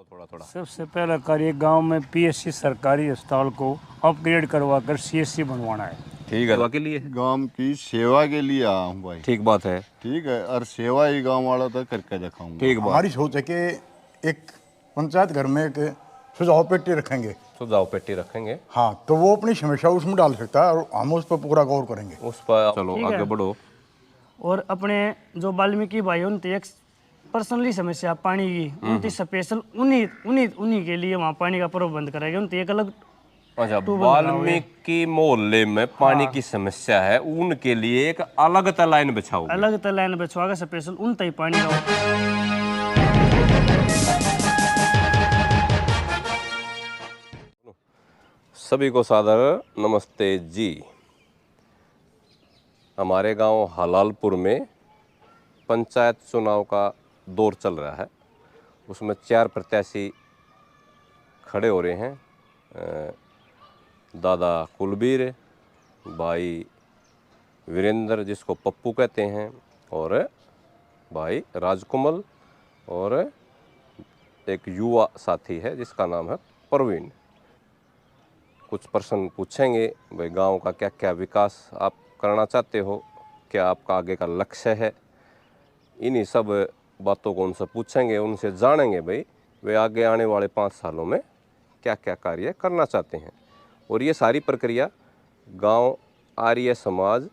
थोड़ा थोड़ा। सबसे पहला कार्य गांव में पीएससी सरकारी अस्पताल को अपग्रेड करवाकर सीएससी बनवाना है। ठीक है, के लिए गांव की सेवा के लिए आया हूँ भाई। ठीक बात है। ठीक है, और सेवा ही गांव वाला तक करके दिखाऊंगा। ठीक बात। हमारी सोच है कि एक पंचायत घर में एक सुझाव पेटी रखेंगे। सुझाव पेटी रखेंगे, हाँ, तो वो अपनी समस्या उसमें डाल सकता है और हम उस पर पूरा गौर करेंगे। उस पर चलो ठीक है। आगे बढ़ो। और अपने जो वाल्मीकि भाई उनकी एक पर्सनली समस्या पानी की, उनकी स्पेशल उन्हीं के लिए वहाँ पानी का प्रबंध कराएंगे। उनकी एक अलग अच्छा, वाल्मीकि मोहल्ले में पानी की समस्या है, उनके लिए एक अलग लाइन बिछाओ। अलग लाइन बिछवा के स्पेशल उन तक पानी का। सभी को सादर नमस्ते जी। हमारे गांव हलालपुर में पंचायत चुनाव का दौर चल रहा है। उसमें 4 प्रत्याशी खड़े हो रहे हैं। दादा कुलबीर, भाई वीरेंद्र जिसको पप्पू कहते हैं, और भाई राजकुमल, और एक युवा साथी है जिसका नाम है प्रवीण। कुछ प्रश्न पूछेंगे, भाई गांव का क्या क्या विकास आप करना चाहते हो, क्या आपका आगे का लक्ष्य है। इन्हीं सब बातों को उनसे पूछेंगे, उनसे जानेंगे भाई वे आगे आने वाले 5 सालों में क्या क्या कार्य करना चाहते हैं। और ये सारी प्रक्रिया गांव आर्य समाज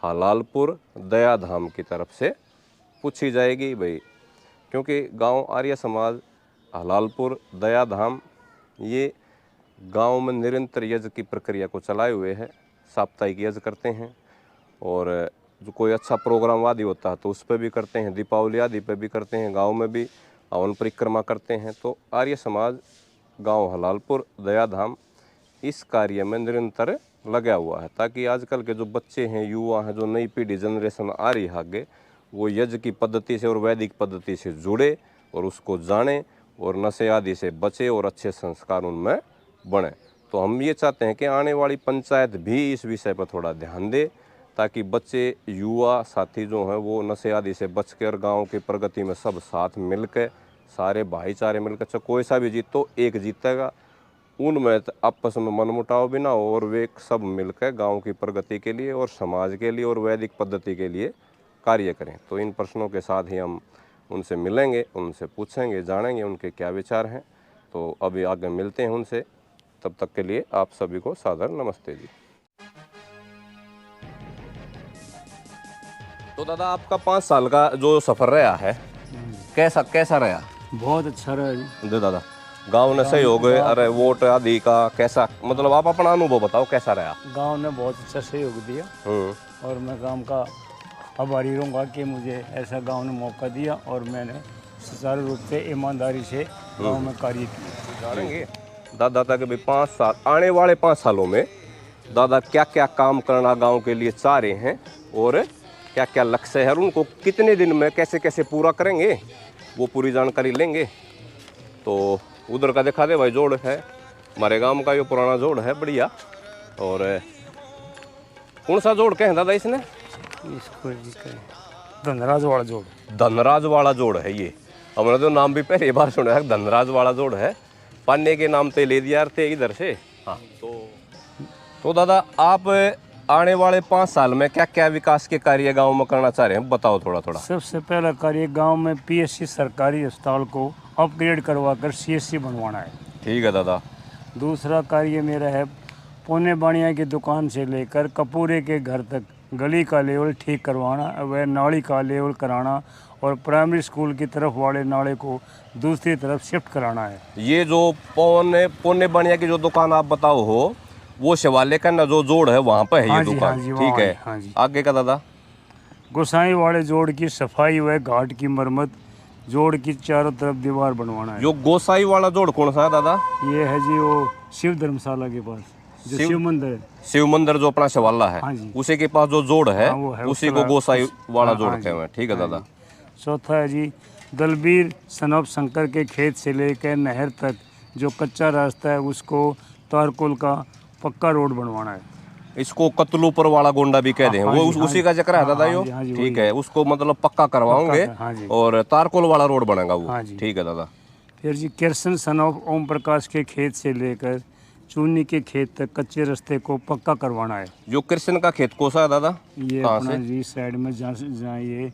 हलालपुर दयाधाम की तरफ से पूछी जाएगी भाई, क्योंकि गांव आर्य समाज हलालपुर दयाधाम ये गांव में निरंतर यज्ञ की प्रक्रिया को चलाए हुए है। साप्ताहिक यज्ञ करते हैं, और जो कोई अच्छा प्रोग्राम आदि होता है तो उस पर भी करते हैं, दीपावली आदि पे भी करते हैं, गांव में भी हवन परिक्रमा करते हैं। तो आर्य समाज गांव हलालपुर दयाधाम इस कार्य में निरंतर लगा हुआ है, ताकि आजकल के जो बच्चे हैं, युवा हैं, जो नई पीढ़ी जनरेशन आ रही है आगे, वो यज्ञ की पद्धति से और वैदिक पद्धति से जुड़े और उसको जाने और नशे आदि से बचे और अच्छे संस्कार उनमें बने। तो हम ये चाहते हैं कि आने वाली पंचायत भी इस विषय पर थोड़ा ध्यान दे, ताकि बच्चे युवा साथी जो हैं वो नशे आदि से बचकर गांव की प्रगति में सब साथ मिलकर, सारे भाईचारे मिलकर, चाहे कोई सा भी जीत तो एक जीतेगा, उनमें आपस में मनमुटाव भी ना हो, और वे सब मिलकर गांव की प्रगति के लिए और समाज के लिए और वैदिक पद्धति के लिए कार्य करें। तो इन प्रश्नों के साथ ही हम उनसे मिलेंगे, उनसे पूछेंगे, जानेंगे उनके क्या विचार हैं। तो अभी आगे मिलते हैं उनसे, तब तक के लिए आप सभी को सादर नमस्ते जी। तो दादा, आपका 5 साल का जो सफर रहा है, कैसा रहा? बहुत अच्छा रहा जी। दे दादा, गांव ने सहयोग, अरे वोट आदि का कैसा, मतलब आप अपना अनुभव बताओ कैसा रहा? गांव ने बहुत अच्छा सहयोग दिया, और मैं गांव का आभारी रहूँगा कि मुझे ऐसा गांव ने मौका दिया और मैंने सुचारू रूप से ईमानदारी से गांव में कार्य किया। जानेंगे दादा तक भी 5 साल, आने वाले 5 सालों में दादा क्या क्या काम करना गांव के लिए चाह रहे हैं, और क्या क्या लक्ष्य है, और उनको कितने दिन में कैसे कैसे पूरा करेंगे, वो पूरी जानकारी लेंगे। तो उधर का दिखा दे भाई, जोड़ है हमारे गांव का, ये पुराना जोड़ है बढ़िया। और कौन सा जोड़ कहें दादा इसने? इसको धनराज वाला जोड़। धनराज वाला जोड़ है ये, हमने तो नाम भी पहली बार सुना है, धनराज वाला जोड़ है। पाने के नाम पे ले दिया थे इधर से। हाँ, तो दादा आप आने वाले 5 साल में क्या क्या विकास के कार्य गांव में करना चाह रहे हैं, बताओ थोड़ा थोड़ा। सबसे पहला कार्य गांव में पीएससी सरकारी अस्पताल को अपग्रेड करवाकर सीएससी बनवाना है। ठीक है दादा। दूसरा कार्य मेरा है पौने बाणिया की दुकान से लेकर कपूरे के घर तक गली का लेवल ठीक करवाना, व नाली का लेवल कराना, और प्राइमरी स्कूल की तरफ वाले नाले को दूसरी तरफ शिफ्ट कराना है। ये जो पौने बाणिया की जो दुकान आप बताओ हो, वो शिवालय का ना जो जोड़ है वहाँ पे है ये दुकान? ठीक है। हाँ जी। आगे का दादा? गोसाई वाले जोड़ की सफाई व घाट की मरम्मत, जोड़ की चारों तरफ दीवार बनवाना है। जो गोसाई वाला जोड़ कौन सा है दादा? ये है जी वो शिव धर्मशाला के पास जो शिव मंदिर है। शिव मंदिर जो अपना शिवाला है, हाँ जी। उसी के पास जो जोड़ है, हाँ, वो है, उसी को गोसाई वाला हाँ, जोड़ हाँ कहते हैं। ठीक है दादा। चौथा है जी दलबीर सनब शंकर के खेत से लेकर नहर तक जो कच्चा रास्ता है उसको तारकोल का पक्का रोड बनवाना है। इसको कतलूपर वाला गोंडा भी कह दें, वो उसी का जिक्र है दादा। यो ठीक है, उसको मतलब पक्का करवाओगे और तारकोल वाला रोड बनेगा वो। ठीक है दादा। फिर जी किरसन सन ऑफ ओम प्रकाश के खेत से लेकर चूनी के खेत तक कच्चे रास्ते को पक्का करवाना है। जो कृष्ण का खेत कौन सा है दादा? ये कहाँ अपना से? जी साइड में जहाँ ये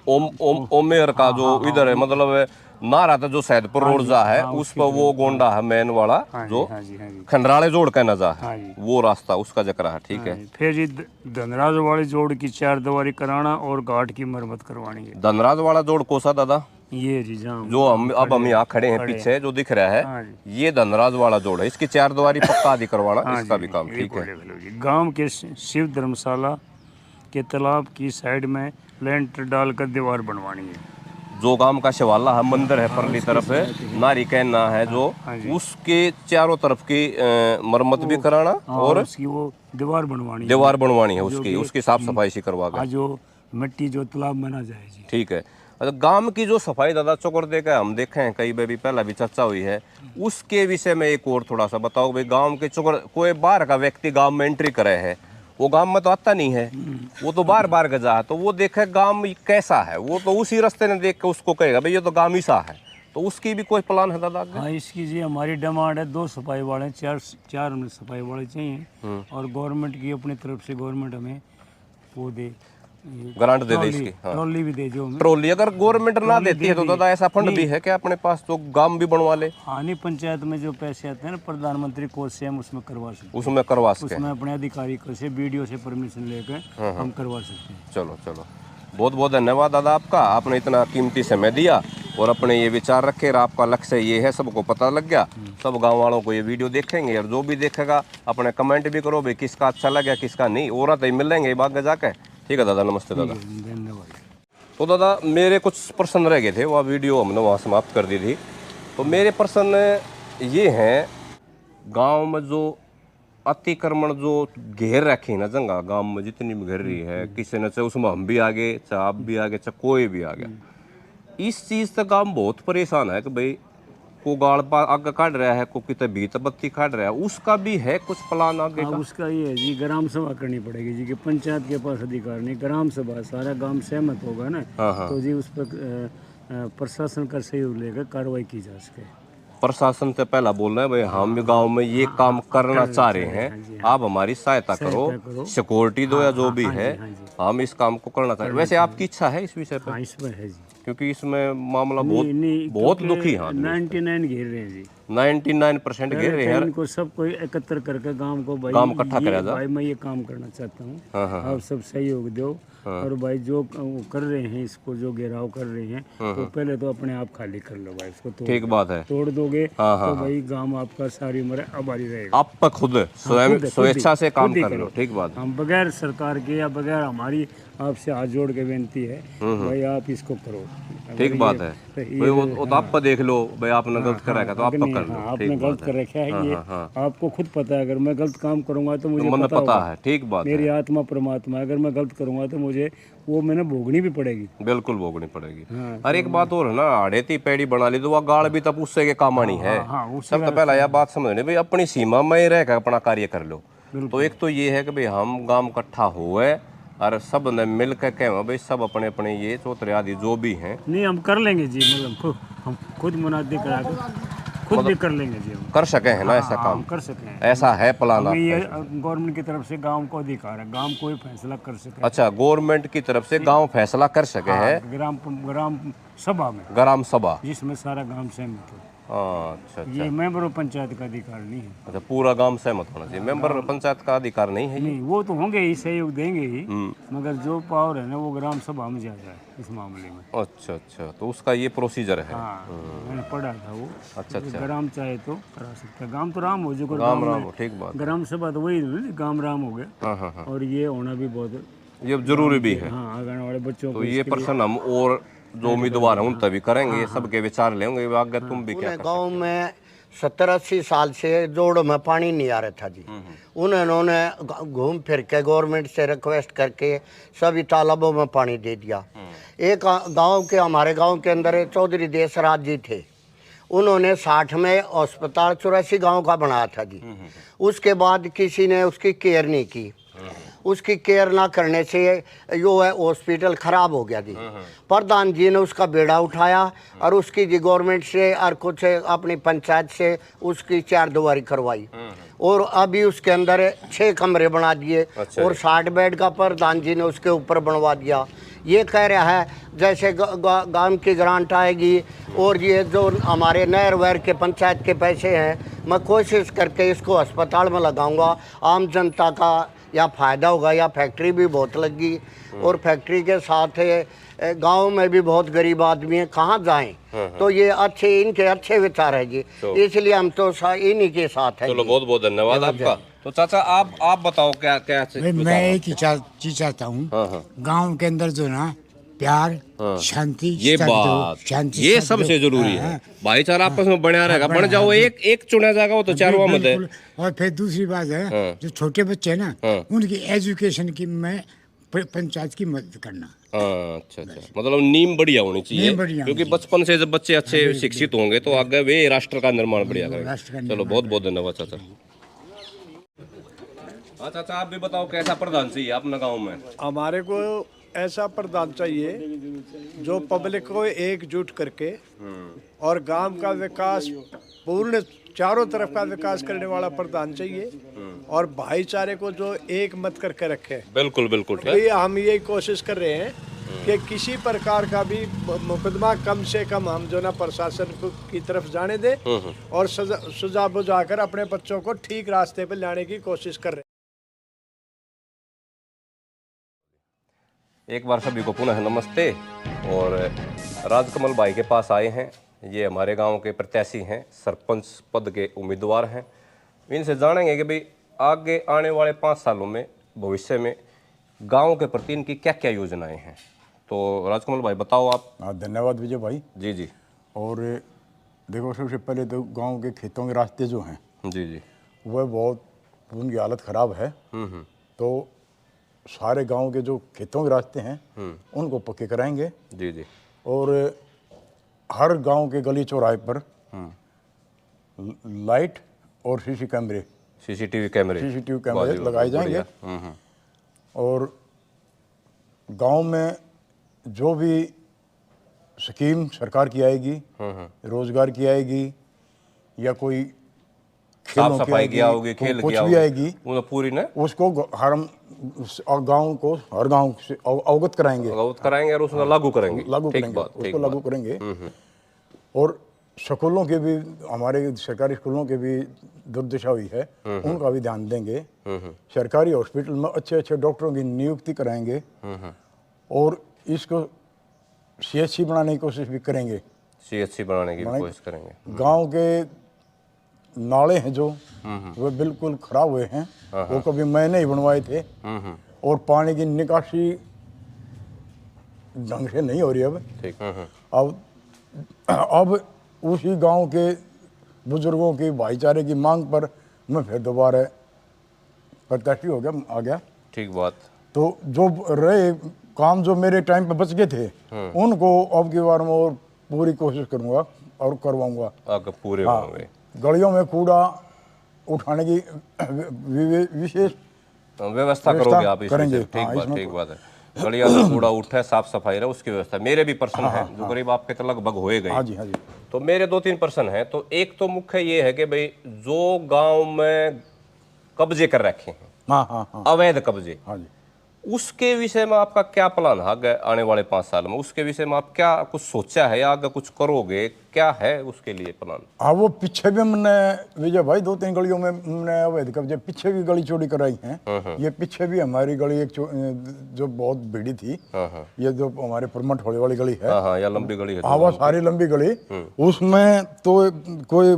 ओमेर का जो इधर है, मतलब नारा था जो सैदपुर रोड जा है, उस पर वो गोंडा है मेन वाला, जो हाँ जी हाँ जी खंडराले जोड़ का नजा हाँ है, जी। वो रास्ता उसका जिक्र है। ठीक है। फिर जी धनराज वाली जोड़ की 4 दीवारी कराना और घाट की मरम्मत करवानी है। धनराज वाला जोड़ कौन सा दादा? ये जी जहाँ जो हम यहाँ खड़े हैं पीछे जो दिख रहा हाँ है, जी। ये धनराज वाला जोड़ है। इसकी 4 दीवारी पक्का आदि करवाना, हाँ इसका जी, भी काम। ये ठीक है। बोले जी। गांव के शिव धर्मशाला के तालाब की साइड में लेंटर डालकर दीवार बनवानी है। जो गांव का शिवाला है, मंदिर है, परली तरफ है, नारी कहना है जो, हाँ जी। उसके चारों तरफ की मरम्मत भी कराना और उसकी वो दीवार बनवानी है। दीवार बनवानी है, जो उसकी कि- उसकी साफ सफाई सी करवा के। जो मिट्टी जो तालाब में ना जाए जी। ठीक है। अच्छा, गांव की जो सफाई दादा चौकर दे के हम देखे हैं कई बार भी, पहला भी चर्चा हुई है, उसके विषय में एक और थोड़ा सा बताओ भाई। गांव के चौकर कोई बाहर का व्यक्ति गांव में एंट्री करे है, वो गांव में तो आता नहीं है, वो तो बार बार गजा है, तो वो देखे गांव कैसा है, वो तो उसी रास्ते ने देख के उसको कहेगा भाई ये तो गांव ही सा है। तो उसकी भी कोई प्लान है दादा? हाँ, इसकी जी हमारी डिमांड है 2 सफाई वाले, चार हमें सफाई वाले चाहिए। और गवर्नमेंट की अपनी तरफ से गवर्नमेंट हमें वो दे, ग्रांट दे दे इसकी। हाँ, ट्रॉली भी दे जो हमें। ट्रॉली अगर गवर्नमेंट ना देती है तो दादा ऐसा फंड भी है क्या अपने पास तो गांव भी बनवा ले? हाँ नहीं, पंचायत में जो पैसे आते हैं ना प्रधानमंत्री कोष से, हम उसमें करवा सकते हैं। उसमें करवा सके। उसमें अपने अधिकारी से बीडीओ से परमिशन लेकर हम करवा सकते हैं। चलो चलो, बहुत बहुत धन्यवाद दादा आपका, आपने इतना कीमती समय दिया और अपने ये विचार रखे। और आपका लक्ष्य ये है, सबको पता लग गया, सब गांव वालों को ये वीडियो देखेंगे और जो भी देखेगा अपने कमेंट भी करो भाई किसका अच्छा लगा किसका नहीं, और तो मिलेंगे बाग जाके। ठीक है दादा, नमस्ते दादा। धन्यवाद। तो दादा मेरे कुछ प्रश्न रह गए थे, वह वीडियो हमने वहाँ समाप्त कर दी थी। तो मेरे प्रश्न ये हैं, गांव में जो अतिक्रमण जो घेर रखी ना जगह गांव में जितनी भी घेर रही है, किसी ने चाहे उसमें हम भी आगे, चाहे आप भी आगे, चाहे कोई भी आ गया, इस चीज़ से गांव बहुत परेशान है कि भाई को गाड़ आगे काट रहा है, को कितने भीत बत्ती काट रहा है, उसका भी है कुछ प्लान आगे का? उसका ये है जी, ग्राम सभा करनी पड़ेगी जी, कि पंचायत के पास अधिकार नहीं, ग्राम सभा सारा गांव सहमत होगा ना, तो जी उस पर प्रशासन का सहयोग लेकर कार्रवाई की जा सके। प्रशासन से पहला बोल रहे हैं भाई हम गांव में ये काम करना चाह रहे हैं, आप हमारी सहायता करो, सिक्योरिटी दो या जो भी है, हम इस काम को करना चाह रहे हैं। वैसे आपकी इच्छा है इस विषय पर? हाँ, इसमें है जी, क्योंकि इसमें मामला बहुत दुखी है। 99 घेर रहे हैं जी, 99% घेर रहे हैं। इनको सबको एकत्र करके गांव को भाई काम इकट्ठा करा जा। भाई मैं ये काम करना चाहता हूँ, आप सब सहयोग दो। और भाई जो कर रहे हैं इसको, जो घेराव कर रहे हैं, तो पहले तो अपने आप खाली कर लो भाई, इसको ठीक बात है। तोड़ दोगे तो भाई गांव आपका सारी उम्र आबादी रहेगा। आप पर खुद स्वयं स्वेच्छा से काम कर लो। ठीक बात है। हम बगैर सरकार के या बगैर हमारी आपसे हाथ जोड़ के विनती है भाई आप इसको करो। ठीक बात है भाई, वो तो आप पर देख लो भाई, आपने गलत करा तो आप पर कर लो। आपने गलत कर रखा है, ये आपको खुद पता है। अगर मैं गलत काम करूंगा तो मुझे पता है। ठीक बात है। मेरी आत्मा परमात्मा है, अगर मैं गलत करूंगा तो मुझे वो मैंने भोगनी भी पड़ेगी। बिल्कुल भोगनी पड़ेगी। और एक बात और है ना, अड़ेती पेड़ी बना ली तो वह गाड़ भी तब उससे के काम आनी है। सबसे पहला यह बात समझनी भाई, अपनी सीमा में ही रहकर अपना कार्य कर लो। तो एक तो ये है कि भाई हम गांव इकट्ठा हुए और सब ने मिल के कहे भाई सब अपने अपने ये चौतरे आदि जो भी हैं, नहीं हम कर लेंगे जी, मतलब हम खुद मुनादी करा के खुद भी कर लेंगे जी, हम कर सके है ना ऐसा काम, कर सके हैं। ऐसा है प्लान हमें ये गवर्नमेंट की तरफ से गांव को अधिकार है, गांव कोई फैसला कर सके। अच्छा, गवर्नमेंट की तरफ से गांव फैसला कर सके है ग्राम सभा में, ग्राम सभा जिसमें सारा गांव सहमत हो। अच्छा ये मेंबर पंचायत का अधिकार नहीं है। अच्छा, पूरा गांव सहमत होना चाहिए, मेंबर पंचायत का अधिकार नहीं है ये? नहीं, वो तो होंगे ही, सहयोग देंगे ही, मगर जो पावर है ना वो ग्राम सभा में ज्यादा है इस मामले में। अच्छा अच्छा, तो उसका ये प्रोसीजर है। हाँ, मैंने पढ़ा था वो। अच्छा अच्छा, ग्राम चाहे तो करा सकता है, गांव तो राम हो जो गांव राम हो, ठीक बात। ग्राम सभा तो वही गांव राम हो गया। हाँ हाँ हाँ, और ये होना भी बहुत ये जरूरी भी है। हाँ, आगे वाले बच्चों तो को ये प्रश्न हम और जो उम्मीदवार हैं उन तभी करेंगे, सबके विचार लेंगे। आगे तुम भी क्या गांव में 70-80 साल से जोड़ में पानी नहीं आ रहा था जी, उन्होंने घूम फिर के गवर्नमेंट से रिक्वेस्ट करके सभी तालाबों में पानी दे दिया। एक गांव के, हमारे गांव के अंदर चौधरी देशराज जी थे, उन्होंने 60 में अस्पताल 84 गांव का बनाया था जी। उसके बाद किसी ने उसकी केयर नहीं की, उसकी केयर ना करने से यो है हॉस्पिटल खराब हो गया जी। प्रधान जी ने उसका बेड़ा उठाया और उसकी जी गवर्नमेंट से और कुछ अपनी पंचायत से उसकी 4 दीवारी करवाई और अभी उसके अंदर 6 कमरे बना दिए और 60 बेड का प्रधान जी ने उसके ऊपर बनवा दिया। ये कह रहा है जैसे गांव की ग्रांट आएगी और ये जो हमारे नहर वहर के पंचायत के पैसे हैं मैं कोशिश करके इसको अस्पताल में लगाऊंगा, आम जनता का या फ़ायदा होगा। या फैक्ट्री भी बहुत लगी और फैक्ट्री के साथ गांव में भी बहुत गरीब आदमी हैं, कहाँ जाएं। तो ये अच्छे इनके अच्छे विचार है जी, इसलिए हम तो इन्हीं के साथ हैं। चलो बहुत बहुत धन्यवाद आपका। तो चाचा आप बताओ क्या क्या मैं एक ही चीज चाहता हूँ, गांव के अंदर जो ना प्यार शांति ये बात शांति ये सबसे जरूरी है। भाईचारा आपस में बढ़िया रहेगा, बन जाओ एक चुना जाएगा वो तो चारों मत है। और फिर दूसरी बात है जो छोटे बच्चे हैं ना उनकी एजुकेशन की मैं पंचायत की मदद करना। अच्छा मतलब नींव बढ़िया होनी चाहिए, क्योंकि बचपन से जब बच्चे अच्छे शिक्षित होंगे तो आगे वे राष्ट्र का निर्माण बढ़िया करेंगे। चलो बहुत बहुत धन्यवाद चाचा। चाचा आप भी बताओ कैसा प्रधान चाहिए अपने गाँव में? हमारे को ऐसा प्रधान चाहिए जो पब्लिक को एकजुट करके और गांव का विकास पूर्ण चारों तरफ का विकास करने वाला प्रधान चाहिए और भाईचारे को जो एक मत करके रखे। बिल्कुल बिल्कुल। तो ये हम यही कोशिश कर रहे हैं कि किसी प्रकार का भी मुकदमा कम से कम हम जो ना प्रशासन की तरफ जाने दे और सजा बुझाकर अपने बच्चों को ठीक रास्ते पर लाने की कोशिश कर रहे हैं। एक बार सभी को पुनः नमस्ते। और राजकमल भाई के पास आए हैं, ये हमारे गांव के प्रत्याशी हैं, सरपंच पद के उम्मीदवार हैं। इनसे जानेंगे कि भाई आगे आने वाले 5 सालों में भविष्य में गांव के प्रति इनकी क्या क्या योजनाएं हैं। तो राजकमल भाई बताओ आप। हाँ धन्यवाद विजय भाई। जी जी। और देखो सबसे पहले तो गांव के खेतों के रास्ते जो हैं जी जी वह बहुत उनकी हालत ख़राब है। तो सारे गांव के जो खेतों के रास्ते हैं उनको पक्के कराएंगे। जी जी। और हर गांव के गली चौराहे पर लाइट और सीसीटीवी कैमरे लगाए जाएंगे। और गांव में जो भी स्कीम सरकार की आएगी, रोजगार की आएगी या कोई साफ सफाई की होगी, खेल कुछ की भी आएगी पूरी ना उसको गांव को हर गांव से अवगत कराएंगे और उसको लागू करेंगे। उसको लागू करेंगे। और स्कूलों के भी हमारे सरकारी स्कूलों के भी दुर्दशा हुई है, उनका भी ध्यान देंगे। सरकारी हॉस्पिटल में अच्छे अच्छे डॉक्टरों की नियुक्ति कराएंगे और इसको CHC बनाने की कोशिश भी करेंगे। CHC बनाने की कोशिश करेंगे। गांव के नाले हैं जो वो बिल्कुल खराब हुए हैं, वो कभी मैंने ही बनवाए थे और पानी की निकासी ढंग से नहीं हो रही अब उसी गांव के बुजुर्गों की भाईचारे की मांग पर मैं फिर दोबारा प्रत्याशी आ गया। ठीक बात। तो जो रहे काम जो मेरे टाइम पे बच गए थे उनको अब की बार में और पूरी कोशिश करूंगा और करवाऊंगा। आगे पूरे होंगे। गलियों में कूड़ा उठाने की विशेष व्यवस्था करोगे आप इसमें? ठीक बात है। गलियों में कूड़ा उठे, साफ सफाई रहे, उसकी व्यवस्था। मेरे भी प्रश्न हैं जो करीब आपके तो लगभग होए गए। हाँ जी। तो मेरे 2-3 प्रश्न हैं। तो एक तो मुख्य ये है कि भाई जो गांव में कब्जे कर रखे हैं, अवैध कब्जे, उसके विषय में आपका क्या प्लान है आने वाले 5 साल में? उसके विषय में आप क्या कुछ सोचा है या आगे कुछ करोगे, क्या है उसके लिए प्लान? हाँ वो पीछे भी हमने विजय भाई 2-3 गलियों में हमने अवैध कब्जे पीछे भी गली चोरी कराई हैं। ये पीछे भी हमारी गली एक जो बहुत भीड़ी थी, ये जो हमारे परमठ होने वाली गली है, या लंबी गली है। हाँ वो सारी लंबी गली, उसमें तो कोई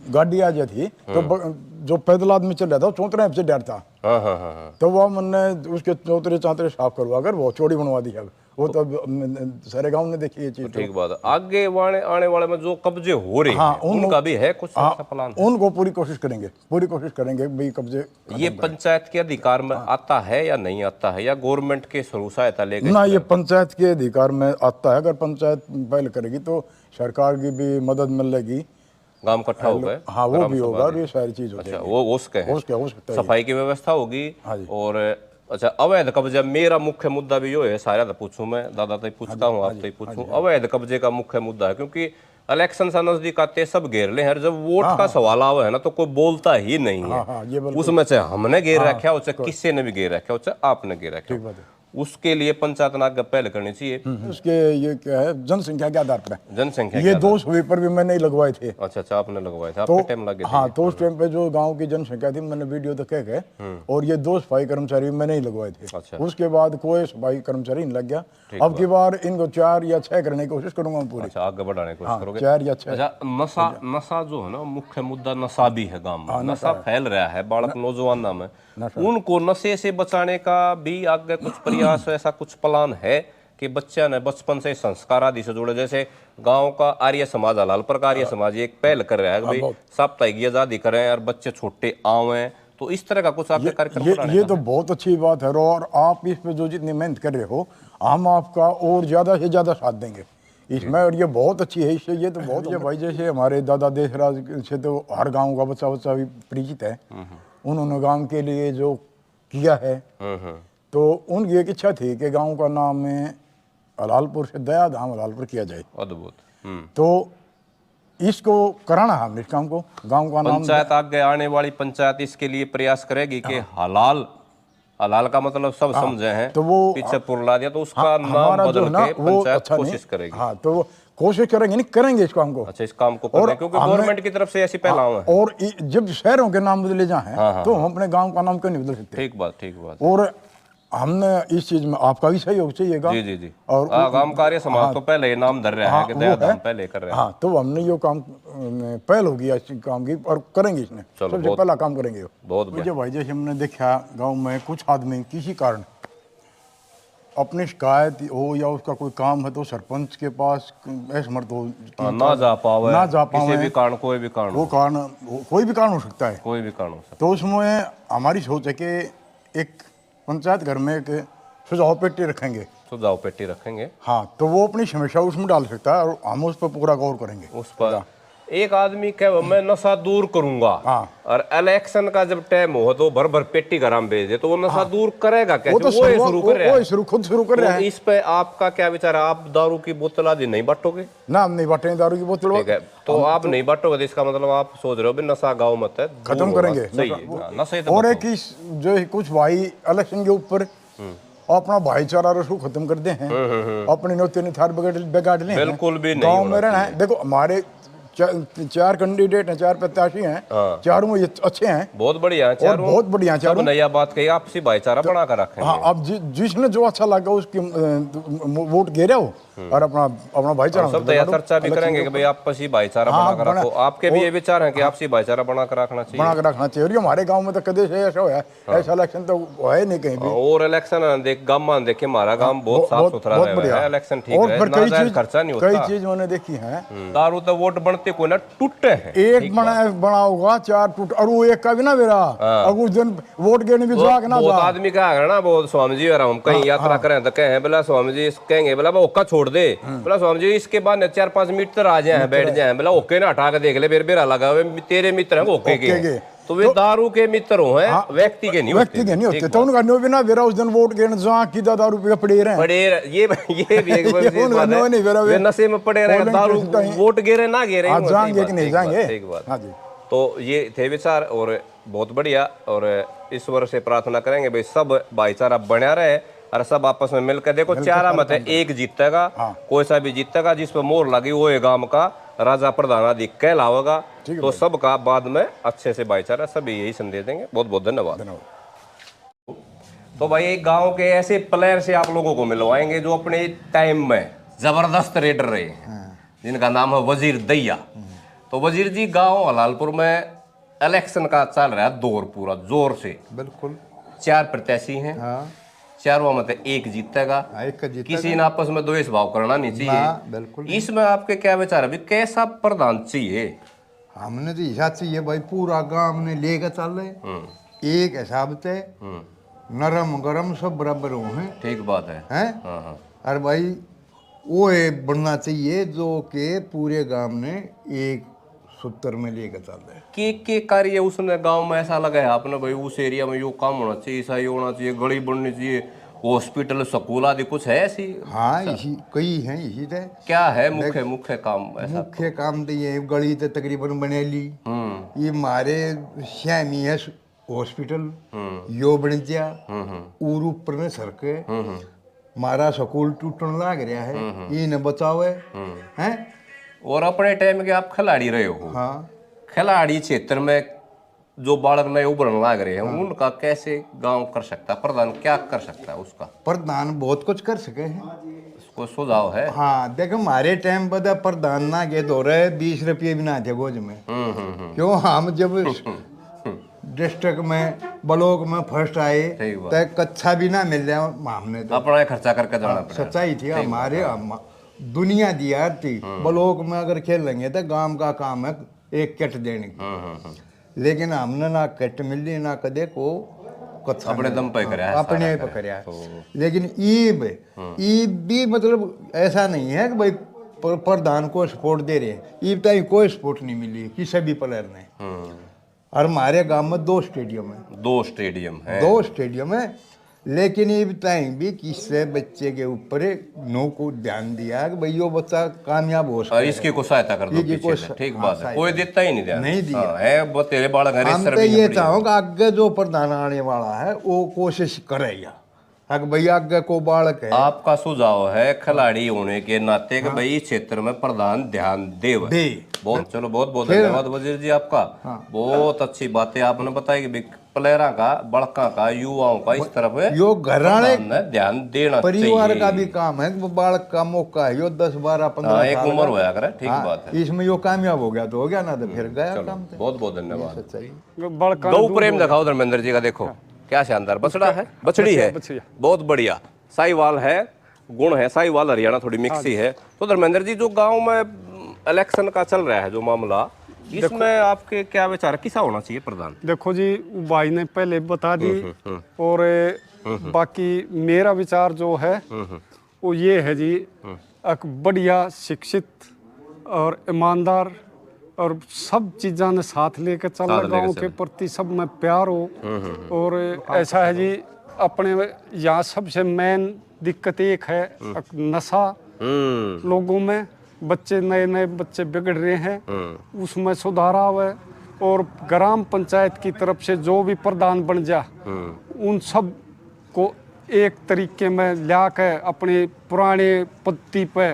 गाड़ी आ जाती तो जो पैदल आदमी चल रहा था वो चौंतरे से डर था। तो वो मैंने उसके चौतरे चांतरे साफ करवा कर वो चौड़ी बनवा दी है। वो तो सारे गांव ने देखी ये चीज। ठीक बात है। आगे आने वाले में जो कब्जे हो रहे हैं उनका भी है कुछ ऐसा प्लान? उनको पूरी कोशिश करेंगे भाई कब्जे। ये पंचायत के अधिकार में आता है या नहीं आता है, या गवर्नमेंट के सहायता लेकर? ना, ये पंचायत के अधिकार में आता है। अगर पंचायत पहल करेगी तो सरकार की भी मदद मिलेगी, गांव इकट्ठा होगा। हाँ वो भी होगा और ये सारी चीज होगी। अच्छा, वो उसके है। हो सकता है। सफाई की व्यवस्था होगी और अच्छा, अवैध कब्जा मेरा मुख्य मुद्दा भी यो है, सारा तो पूछूं मैं दादा तो पूछता हूँ, आप तो पूछूं। अवैध कब्जे का मुख्य मुद्दा है, क्योंकि इलेक्शन से नजदीक आते सब घेर ले हैं, जब वोट का सवाल आवे है ना तो कोई बोलता ही नहीं है। उसमें चाहे हमने घेर रखा हो, चाहे किसी ने भी घेर रखा हो, चाहे आपने घेर रखा हो, उसके लिए पंचायत नाग पहल करनी चाहिए। उसके ये क्या है, जनसंख्या के आधार पर है। जनसंख्या ये 2 स्वीपर भी मैंने ही लगवाए थे। अच्छा, आपने लगवाए थे, तो आपके टाइम लगे थे। हाँ, तो उस टाइम पे जो गांव की जनसंख्या थी मैंने वीडियो तो कह गए, और ये 2 सफाई कर्मचारी मैंने ही लगवाए थे। अच्छा। उसके बाद कोई सफाई कर्मचारी नहीं लग गया। अब की बार इनको 4 या 6 करने की कोशिश करूंगा पूरी। अच्छा, आगे बढ़ाने की कोशिश करोगे। 4 या 6। अच्छा, नशा जो है ना, मुख्य मुद्दा नशा भी है गांव में। नशा फैल रहा है बालक नौजवान में, उनको नशे से बचाने का भी आगे कुछ प्रयास, ऐसा कुछ प्लान है कि बच्चा ने बचपन से संस्कार आदि से जुड़े? जैसे गांव का आर्य समाज, हलाल पर आर्य समाज एक पहल कर रहा है कि भाई साप्ताहिक आजादी करें और बच्चे छोटे आवे, तो इस तरह का कुछ आपके कार्यक्रम ये तो बहुत अच्छी बात है। और आप इस पे जो जितनी मेहनत कर रहे हो, हम आपका और ज्यादा से ज्यादा साथ देंगे इसमें, और ये बहुत अच्छी है। इससे ये तो बहुत भाई, जैसे हमारे दादा देशराज से तो हर गाँव का बच्चा भी परिचित है। उन्होंने गांव के लिए जो किया है, तो उनकी एक इच्छा थी कि गांव का नाम में हलालपुर से दया धाम हलालपुर किया जाए। अद्भुत। तो इसको कराना है, हमने इस काम को गांव का नाम। पंचायत आगे आने वाली पंचायत इसके लिए प्रयास करेगी कि हलाल, हलाल का मतलब सब समझे हैं, तो वो पीछे पुरला दिया तो उसका नाम बदल के पंचायत कोशिश करेगी। हाँ, तो वो कोशिश करेंगे, नहीं करेंगे इस काम को। अच्छा, इस काम को करने, क्योंकि गवर्नमेंट की तरफ से ऐसी पहलाव है। और जब शहरों के नाम बदले जाए तो हम अपने गांव का नाम क्यों नहीं बदल सकते? ठीक बात। और हमने इस चीज में आपका भी सहयोग चाहिएगा। जी। और गांव कार्य समाज तो पहले नाम धर रहा है कि दया धाम पहले कर रहे हैं। हाँ, तो हमने ये काम पहल होगी इस काम की, और करेंगे इसमें, सबसे पहला काम करेंगे। बहुत मुझे भाई, जैसे हमने देखा गांव में कुछ आदमी किसी कारण अपनी शिकायत हो या उसका कोई काम है तो सरपंच के पास असमर्थ हो, ना जा पावे, किसी भी कारण, कोई भी कारण, वो कारण कोई भी कारण हो सकता है, कोई भी कारण हो सकता है। तो उसमें हमारी सोच है कि एक पंचायत घर में एक सुझाव पेटी रखेंगे। सुझाव पेटी रखेंगे, हाँ, तो वो अपनी समस्या उसमें डाल सकता है और हम उस पर पूरा गौर करेंगे। उस पर एक आदमी कहे मैं नशा दूर करूंगा, और इलेक्शन का जब टाइम हो तो भर भर पेटी घर में भेज दे, तो वो नशा दूर करेगा कैसे? वो खुद शुरू कर रहा है। इस पे आपका क्या विचार है? आप दारू की बोतल आदि नहीं बांटोगे? ना, हम नहीं बांटेंगे दारू की बोतल। ठीक है, तो आप नहीं बांटोगे तो इसका मतलब आप सोच रहे हो भी नशा गाँव मत है, खत्म करेंगे। सही है, नशे। और एक जो कुछ भाई इलेक्शन के ऊपर अपना भाईचारा रसू खत्म कर दे हैं, अपनी नौते निथार बिगाड़ ले, बिल्कुल भी नहीं। गाँव में रहना है। देखो, हमारे 4 कैंडिडेट हैं, 4 प्रत्याशी हैं, चारों में अच्छे हैं, बहुत बढ़िया है, चारों बहुत बढ़िया, चारों नया बात कही, आपसी भाईचारा बना कर रखेंगे। हाँ, अब जिसने जो अच्छा लगा उसकी वोट घेरे हो और अपना भाईचारा सब दया चर्चा भी करेंगे कि भाई आपसी भाईचारा बना कर रखो। आपके भी ये विचार है कि आपसी भाईचारा बना कर रखना चाहिए, बना कर रखना चाहिए। और हमारे गाँव में तो कदे से ऐसा हुआ, ऐसा इलेक्शन तो है नहीं कहीं भी। और इलेक्शन देख गाँव में देखे, हमारा गाँव बहुत साफ सुथरा है, इलेक्शन ठीक है, खर्चा नहीं होता। कई चीज मैंने देखी है, दारू तो वोट बनते कोई ना टूटे हैं, एक बना होगा 4 टूट, और वो एक का भी ना मेरा, और उस दिन वोट गिरने भी जाग ना। बहुत आदमी का है ना, वो स्वामी जी हम कहीं यात्रा करें तो कहें बोला स्वामी जी कहेंगे बोला ओका छोड़ दे, बोला स्वामी जी इसके बाद 4-5 मीटर आ जाए बैठ जाए, बोला ओके ना हटा के देख ले, फिर बेरा लगा तेरे मित्र हैं ओके के, तो वे दारू के मित्र हैं, व्यक्ति के नहीं होते। तो उनका नो बिना बेरा उस दिन वोट गिरने जहाँ की दारू पे पड़े रहे, ये भी एक बात है, वे नशे में पड़े रहे, दारू वोट गिरे ना गिरे जाएंगे कि नहीं जाएंगे। ठीक बात। तो ये थे विचार, और बहुत बढ़िया, और ईश्वर से प्रार्थना करेंगे भाई सब भाईचारा बना रहे और सब आपस में मिलकर। देखो, चारा मत है, एक जीतेगा, कोई सा भी जीतेगा, जिस पर मोहर लगी वो है गांव का राजा प्रधान आदि कहलावेगा, तो सबका बाद में अच्छे से भाईचारा, सभी यही संदेश देंगे। बहुत बहुत धन्यवाद। तो भाई एक गांव के ऐसे प्लेयर से आप लोगों को मिलवाएंगे जो अपने टाइम में जबरदस्त रेडर रहे हैं, जिनका नाम है वजीर दैया। तो वजीर जी, गांव हलालपुर में इलेक्शन का चल रहा है दौर पूरा जोर से। बिल्कुल। 4 प्रत्याशी हैं, चारों में एक जीतेगा, किसी ने आपस में द्वेष भाव करना नहीं चाहिए। बिल्कुल। इसमें आपके क्या विचार है, कैसा प्रधान चाहिए? हमने तो हिसाब चाहिए भाई, पूरा गांव ने लेकर चल रहे, एक हिसाब से नरम गरम सब बराबर हो हैं। ठीक बात है, हैं? और भाई वो बनना चाहिए जो के पूरे गांव ने एक सूत्र में लेकर चल रहे। के कार्य उसने गांव में ऐसा लगा है आपने भाई उस एरिया में यो काम होना चाहिए, ऐसा ये होना चाहिए, गली बननी चाहिए, हॉस्पिटल स्कूल आदि कुछ है ऐसी? हाँ, इसी कई हैं इसी तरह। क्या है मुख्य काम ऐसा? मुख्य काम तो ये गली तो तकरीबन बने ली, ये मारे श्यामी है हॉस्पिटल यो बन गया, और ऊपर ने सड़के मारा स्कूल टूटने लग रहा है, ये न बचाओ है। और अपने टाइम के आप खिलाड़ी रहे हो, हाँ, खिलाड़ी क्षेत्र में जो बालक नए उभरने लग रहे हैं उनका कैसे गांव कर सकता है, प्रधान क्या कर सकता है उसका? प्रधान बहुत कुछ कर सके हैं, उसको सुझाव है? हाँ देखो हमारे टाइम पर प्रधान ना के दो रहे 20 रुपये भी ना थे गोज में। क्यों हम जब डिस्ट्रिक्ट में ब्लॉक में फर्स्ट आए तो कच्चा भी ना मिल रहा हमने तो अपना खर्चा करके जाना पड़ा। सच्चाई थी हमारे, दुनिया दी यार थी। ब्लॉक में अगर खेलेंगे तो गांव का काम है एक किट देने की, लेकिन हमने ना किट मिली ना कदे को अपने दम पे कराया, अपने पे कराया। लेकिन ईब भी मतलब ऐसा नहीं है कि भाई प्रधान को सपोर्ट दे रहे हैं, ईब तक कोई सपोर्ट नहीं मिली किसी भी प्लेयर ने। और हमारे गांव में 2 स्टेडियम है, 2 स्टेडियम है, लेकिन ये बताएं भी किससे बच्चे के ऊपर नो को ध्यान दिया कि भाई यो बच्चा कामयाब हो सके, इसकी को सहायता कर दो पीछे से। ठीक बात है, कोई देता ही नहीं ध्यान, नहीं दिया है वो तेरे बालक हम तो ये चाहो कि आगे जो प्रधान आने वाला है वो कोशिश करेगा कि भाई आगे को बालक है। आपका सुझाव है खिलाड़ी होने के नाते कि भाई इस क्षेत्र में प्रधान ध्यान दे। बहुत चलो, बहुत बहुत धन्यवाद वजीर जी आपका। बहुत अच्छी बातें आपने बताई कि प्लेयरा का, बड़का का, युवाओं का इस तरफ यो घराने ध्यान देना परिवार का भी काम है, बालक का मौका है, यो 10, 12, 15 एक उम्र होया करे। ठीक बात है, इसमें यो कामयाब हो गया तो हो गया, ना तो फिर गया काम। बहुत बहुत धन्यवाद। बड़का गौ प्रेम दिखाओ धर्मेंद्र जी का, देखो क्या शानदार बछड़ा है, बछड़ी है, बहुत बढ़िया साहिवाल है, गुण है साहिवाल हरियाणा थोड़ी मिक्सी है। तो धर्मेंद्र जी जो गांव में इलेक्शन का चल रहा है जो मामला, इसमें आपके क्या विचार, किसा होना चाहिए प्रधान? देखो जी भाई ने पहले बता दी, और बाकी मेरा विचार जो है वो ये है जी, एक बढ़िया शिक्षित और ईमानदार और सब चीज़ों ने साथ लेकर चलना, गाँव के प्रति सब में प्यार हो। और ऐसा है जी, अपने यहाँ सबसे मेन दिक्कत एक है नशा, लोगों में बच्चे नए बच्चे बिगड़ रहे हैं, उसमें सुधार आवे। और ग्राम पंचायत की तरफ से जो भी प्रधान बन जा, उन सब को एक तरीके में ला के अपने पुराने पद्धति पे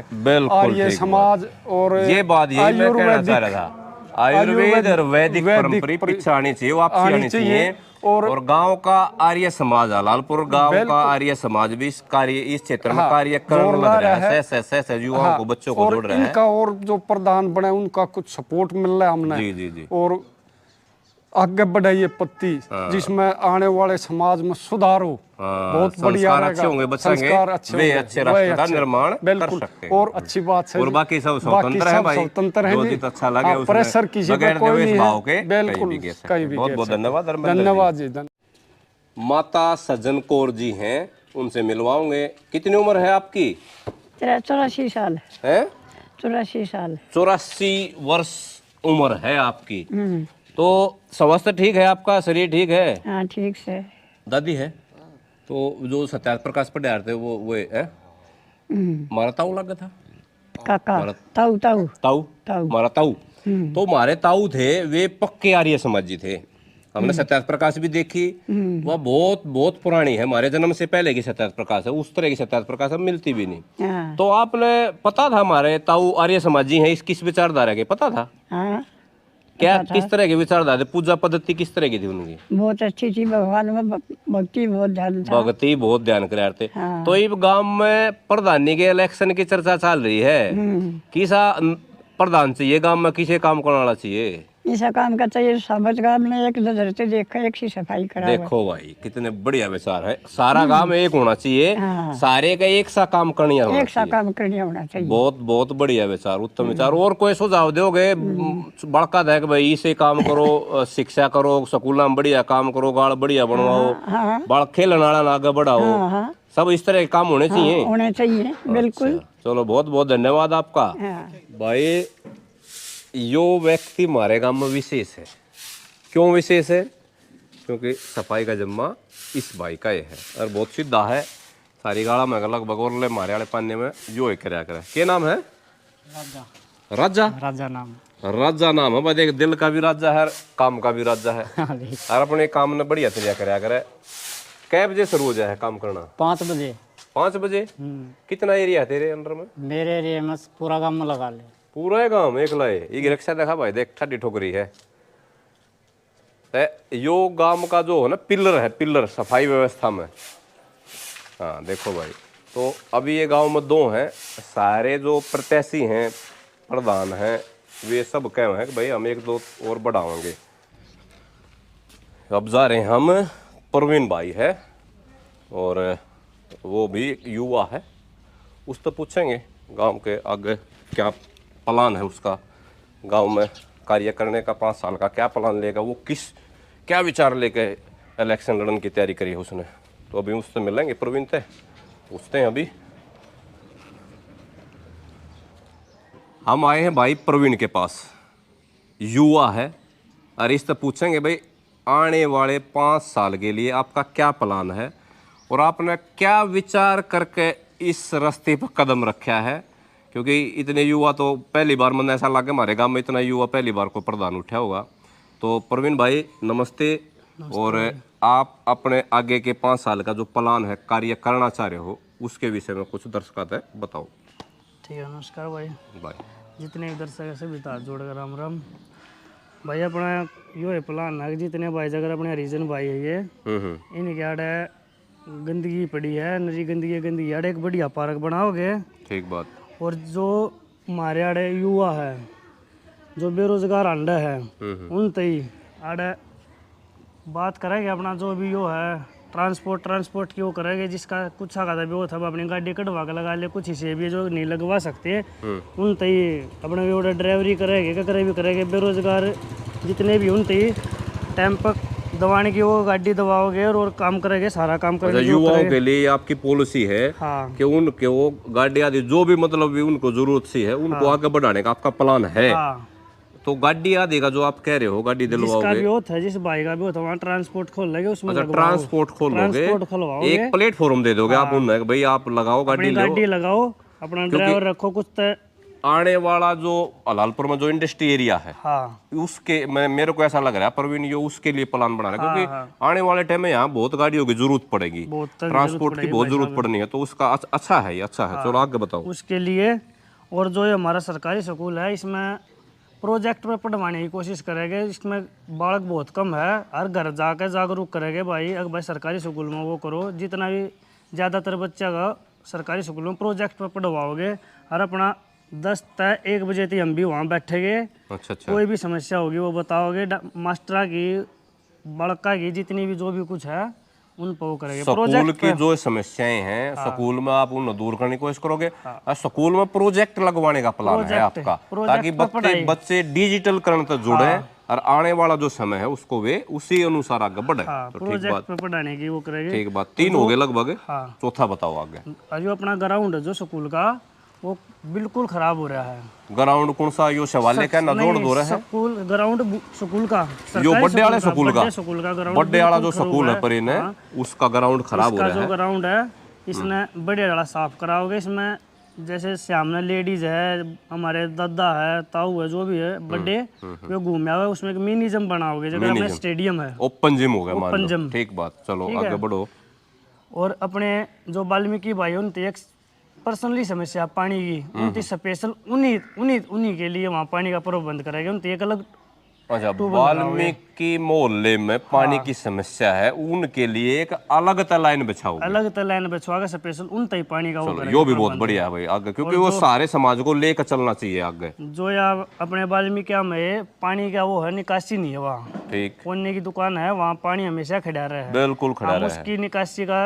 आर्य समाज और ये बात ये मैं कहना चाह रहा था, आयुर्वेद और वैदिक परंपरा पीछे आनी चाहिए, वापसी आनी चाहिए। और गांव का आर्य समाज, लालपुर गांव का आर्य समाज भी इस क्षेत्र में कार्य करने लग रहा है, युवाओं को, बच्चों को जोड़ रहा है। इनका और जो प्रधान बने उनका कुछ सपोर्ट मिल रहा है हमने। जी। और आगे बढ़ाइए पत्ती, जिसमें आने वाले समाज में सुधार हो, बहुत बढ़िया अच्छे होंगे, संस्कार अच्छे राष्ट्र का निर्माण कर सकते हैं। और अच्छी बात है, और बाकी सब स्वतंत्र है भाई, स्वतंत्र है जी, अच्छा लगे उसमें प्रेशर किसी पे कोई नहीं है, बिल्कुल कहीं भी। बहुत बहुत धन्यवाद, धन्यवाद जी। माता सज्जन कौर जी हैं, उनसे मिलवाओगे। कितनी उम्र है आपकी? 84 साल है। 84 साल, 84 वर्ष उम्र है आपकी। तो स्वास्थ्य ठीक है आपका, शरीर ठीक है? हाँ ठीक से। दादी है तो जो सत्याग्रह प्रकाश पढ़ाए थे वो है मारा ताऊ लगा था, काका ताऊ ताऊ ताऊ ताऊ मारा ताऊ। तो हमारे ताऊ थे वे पक्के आर्य समाजी थे। हमने सत्याग्रह प्रकाश भी देखी, वह बहुत बहुत पुरानी है, हमारे जन्म से पहले की सत्याग्रह प्रकाश है। उस तरह की सत्याग्रह प्रकाश अब मिलती भी नहीं। तो आपने पता था हमारे ताऊ आर्य समाजी हैं, इस किस विचारधारा के पता था? हाँ, क्या किस तरह की विचारधारा, पूजा पद्धति किस तरह की थी उनकी? बहुत अच्छी थी, भगवान में भक्ति बहुत ध्यान था, भक्ति बहुत ध्यान कर थे। तो इस गांव में प्रधानी के इलेक्शन की चर्चा चल रही है, किसा प्रधान चाहिए गांव में, किसे काम करना चाहिए? ऐसा काम करता है साबत गांव में एक धरते देखा, एक सी सफाई करा। देखो भाई कितने बढ़िया विचार है, सारा गांव में एक होना चाहिए, सारे का एक सा काम करनी होना, एक सा काम करनी होना चाहिए। बहुत बहुत बढ़िया विचार, उत्तम विचार। और कोई सुझाव दोगे बड़का देख भाई इसे काम करो, शिक्षा करो, स्कूल में बढ़िया काम करो, गाड़ बढ़िया बनवाओ, बड़ खेलने वाला आगे बढ़ाओ, सब इस तरह के काम होने चाहिए, होने चाहिए बिल्कुल। चलो बहुत बहुत धन्यवाद आपका भाई। यो व्यक्ति हमारे गांव में विशेष है। क्यों विशेष है? क्योंकि सफाई का जिम्मा इस भाई का ही है और बहुत सीधा है। सारी गाड़ा में लगभग और ले मारे वाले पाने में जो ही कराया करे। क्या नाम है? राजा। राजा नाम। राजा नाम है भाई। देख, दिल का भी राजा है, काम का भी राजा है। और अपने काम ने बढ़िया तरीका कराया करे। कै बजे शुरू हो जाए काम करना? 5 बजे। 5 बजे? कितना एरिया है तेरे अंडर में? मेरे एरिया में पूरा गांव में लगा ले। पूरा गांव में एक लाए? ये रिक्शा देखा भाई, देख ठंडी ठोकरी है। यो गांव का जो है ना पिलर है, पिलर सफाई व्यवस्था में। हाँ देखो भाई, तो अभी ये गांव में 2 हैं। सारे जो प्रत्याशी हैं, प्रधान हैं, वे सब कहे हैं कि भाई हम 1-2 और बढ़ाएंगे। अब जा रहे हैं हम, प्रवीण भाई है और वो भी युवा है। उस तो पूछेंगे गांव के आगे क्या प्लान है उसका, गांव में कार्य करने का 5 साल का क्या प्लान लेगा, वो क्या विचार लेके इलेक्शन लड़ने की तैयारी करी है उसने। तो अभी उससे मिलेंगे, प्रवीण से पूछते हैं। अभी हम आए हैं भाई प्रवीण के पास, युवा है और इससे पूछेंगे भाई आने वाले 5 साल के लिए आपका क्या प्लान है और आपने क्या विचार करके इस रास्ते पर कदम रखा है। क्योंकि इतने युवा तो पहली बार, मन ऐसा लगे हमारे गांव में इतना युवा पहली बार को प्रधान उठा होगा। तो प्रवीण भाई नमस्ते। और आप अपने आगे के 5 साल का जो प्लान है, कार्य करना चाह रहे हो, उसके विषय में कुछ दर्शक है बताओ। ठीक है, नमस्कार भाई। भाई जितने दर्शक है सभी हाथ जोड़कर राम राम भाई। अपना यो है प्लान है कि जितने भाई अगर अपने हरिजन भाई है ये इनके आड़े गंदगी पड़ी है, नरी गंदगी आड़े एक बढ़िया पार्क बनाओगे। ठीक बात। और जो हमारे आड़े युवा है, जो बेरोजगार अंडा है, उन तई आड़े बात करेंगे। अपना जो भी यो है ट्रांसपोर्ट की वो करेंगे, जिसका कुछ आगा भी वो था अपनी गाड़ी कटवा के लगा ले, कुछ हिस्से भी जो नहीं लगवा सकते उन तई अपने भी ड्राइवरी करेंगे, करे भी करेंगे। बेरोजगार जितने भी उन तई टाइम पर दवाने की वो गाड़ी दबाओगे और काम करेंगे, सारा काम करेंगे। युवाओं के लिए आपकी पॉलिसी है हाँ। कि उनके वो गाड़ी आदि जो भी मतलब भी उनको जरूरत सी है उनको आगे बढ़ाने का आपका प्लान है। हाँ। तो गाड़ी आदि का जो आप कह रहे हो, गाड़ी दिलवाओगे, जिसका भी होता है, जिस भाई का भी होता है, वहाँ ट्रांसपोर्ट खोल लेंगे, उसमें ट्रांसपोर्ट खोलोगे, एक प्लेटफॉर्म दे दोगे आप उन्हें, भाई आप लगाओ गाड़ी लगाओ, अपना ड्राइवर रखो। कुछ आने वाला जो हलालपुर में जो इंडस्ट्री एरिया है, हाँ। उसके मेरे को ऐसा लग रहा है प्रवीण ये उसके लिए प्लान बना रहा है। क्योंकि आने वाले टाइम में यहाँ बहुत गाड़ियों की जरूरत पड़ेगी, ट्रांसपोर्ट की बहुत जरूरत पड़नी है। तो उसका अच्छा है, ये अच्छा है। चलो आगे बताओ उसके लिए। और जो ये हमारा सरकारी स्कूल है, इसमें प्रोजेक्ट पर पढ़वाने की कोशिश करेंगे। इसमें बालक बहुत कम है, हर घर जाकर जागरूक करेंगे भाई अगर भाई सरकारी स्कूल में वो करो। जितना भी ज़्यादातर बच्चा का सरकारी स्कूल में प्रोजेक्ट पर पढ़वाओगे और अपना 10 से 1 बजे तक हम भी वहाँ बैठेंगे। अच्छा। कोई भी समस्या होगी वो बताओगे, मास्टरा की, बड़का की, जितनी भी जो भी कुछ है उन पर वो करेंगे। स्कूल की जो समस्याएं हैं स्कूल में आप उन्हें दूर करने की कोशिश करोगे। स्कूल में प्रोजेक्ट लगवाने का प्लान है आपका, ताकि बच्चे डिजिटल करण तक जुड़े और आने वाला जो समय है उसको वे उसी अनुसार आगे बढ़े। तो ठीक बात, पढ़ाने की वो करेंगे। ठीक बात। 3 हो गए लगभग। चौथा बताओ आगे। जो अपना ग्राउंड है जो स्कूल का, वो बिल्कुल खराब हो रहा है। ग्राउंड कौन सा? यो शवाले का नजोड़ दो रहा है स्कूल ग्राउंड, स्कूल का, यो बड्डे वाले स्कूल का ग्राउंड, बड्डे वाला जो स्कूल है पर इन्हें उसका ग्राउंड खराब हो रहा है। जो ग्राउंड है इसने बढ़िया वाला साफ कराओगे। इसमें जैसे सामने लेडीज है, हमारे दादा है, ताऊ है, जो भी है बड्डे वो घूमे हुआ, उसमें एक मिनी जिम बनाओगे जगह अपने स्टेडियम है, ओपन जिम हो गया, ओपन जिम। ठीक बात। चलो आगे बढ़ो। और अपने जो वाल्मीकि भाई उनकी एक पर्सनली समस्या पानी की, उनकी स्पेशल उन्हीं के लिए वहाँ पानी का प्रबंध करेंगे। उनकी एक अलग अच्छा, वाल्मीकि मोहल्ले में पानी की समस्या है, उनके लिए एक अलग लाइन बिछाओ, अलग लाइन बिछवा स्पेशल उन तक पानी का वो करेंगे। यो भी बहुत बढ़िया है भाई आगे, क्योंकि वो सारे समाज को लेकर चलना चाहिए आगे। जो यार अपने वाल्मीकि में पानी का वो है, निकासी नहीं है वहाँ। ठीक, कोने की दुकान है, वहाँ पानी हमेशा खड़ा रहे, बिल्कुल खड़ा रहे। उसकी निकासी का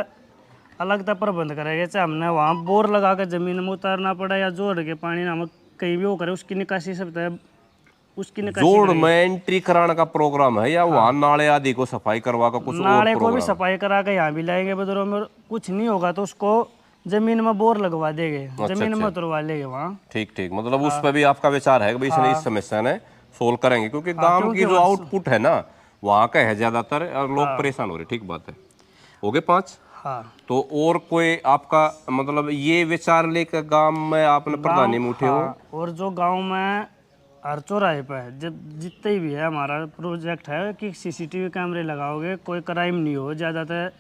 अलग तक प्रबंध करेंगे। चाहे हमने वहाँ बोर लगा कर जमीन में उतारना पड़ा या जोड़ के पानी ना कहीं भी वो करे, उसकी निकासी सब उसकी निकासी जोड़ में एंट्री कराने का प्रोग्राम है या वहाँ नाले आदि को सफाई करवा कर कुछ नाले को भी सफाई करा के यहाँ भी लाएंगे बदरों में। कुछ नहीं होगा तो उसको जमीन में बोर लगवा देंगे, जमीन अच्छा। में उतरवा लेंगे वहाँ। ठीक ठीक, मतलब उस पर भी आपका विचार है कि भाई इसने इस समस्या ने सोल्व करेंगे, क्योंकि गांव की जो आउटपुट है ना वहाँ का है ज्यादातर और लोग परेशान हो रहे। ठीक बात है, हो गए 5। हाँ, तो और कोई आपका मतलब ये विचार लेकर गांव में आपने प्रधानी में उठे हो? हाँ, और जो गांव में हर चौराहे पे जब जितने भी है हमारा प्रोजेक्ट है कि सीसीटीवी कैमरे लगाओगे, कोई क्राइम नहीं हो। ज़्यादातर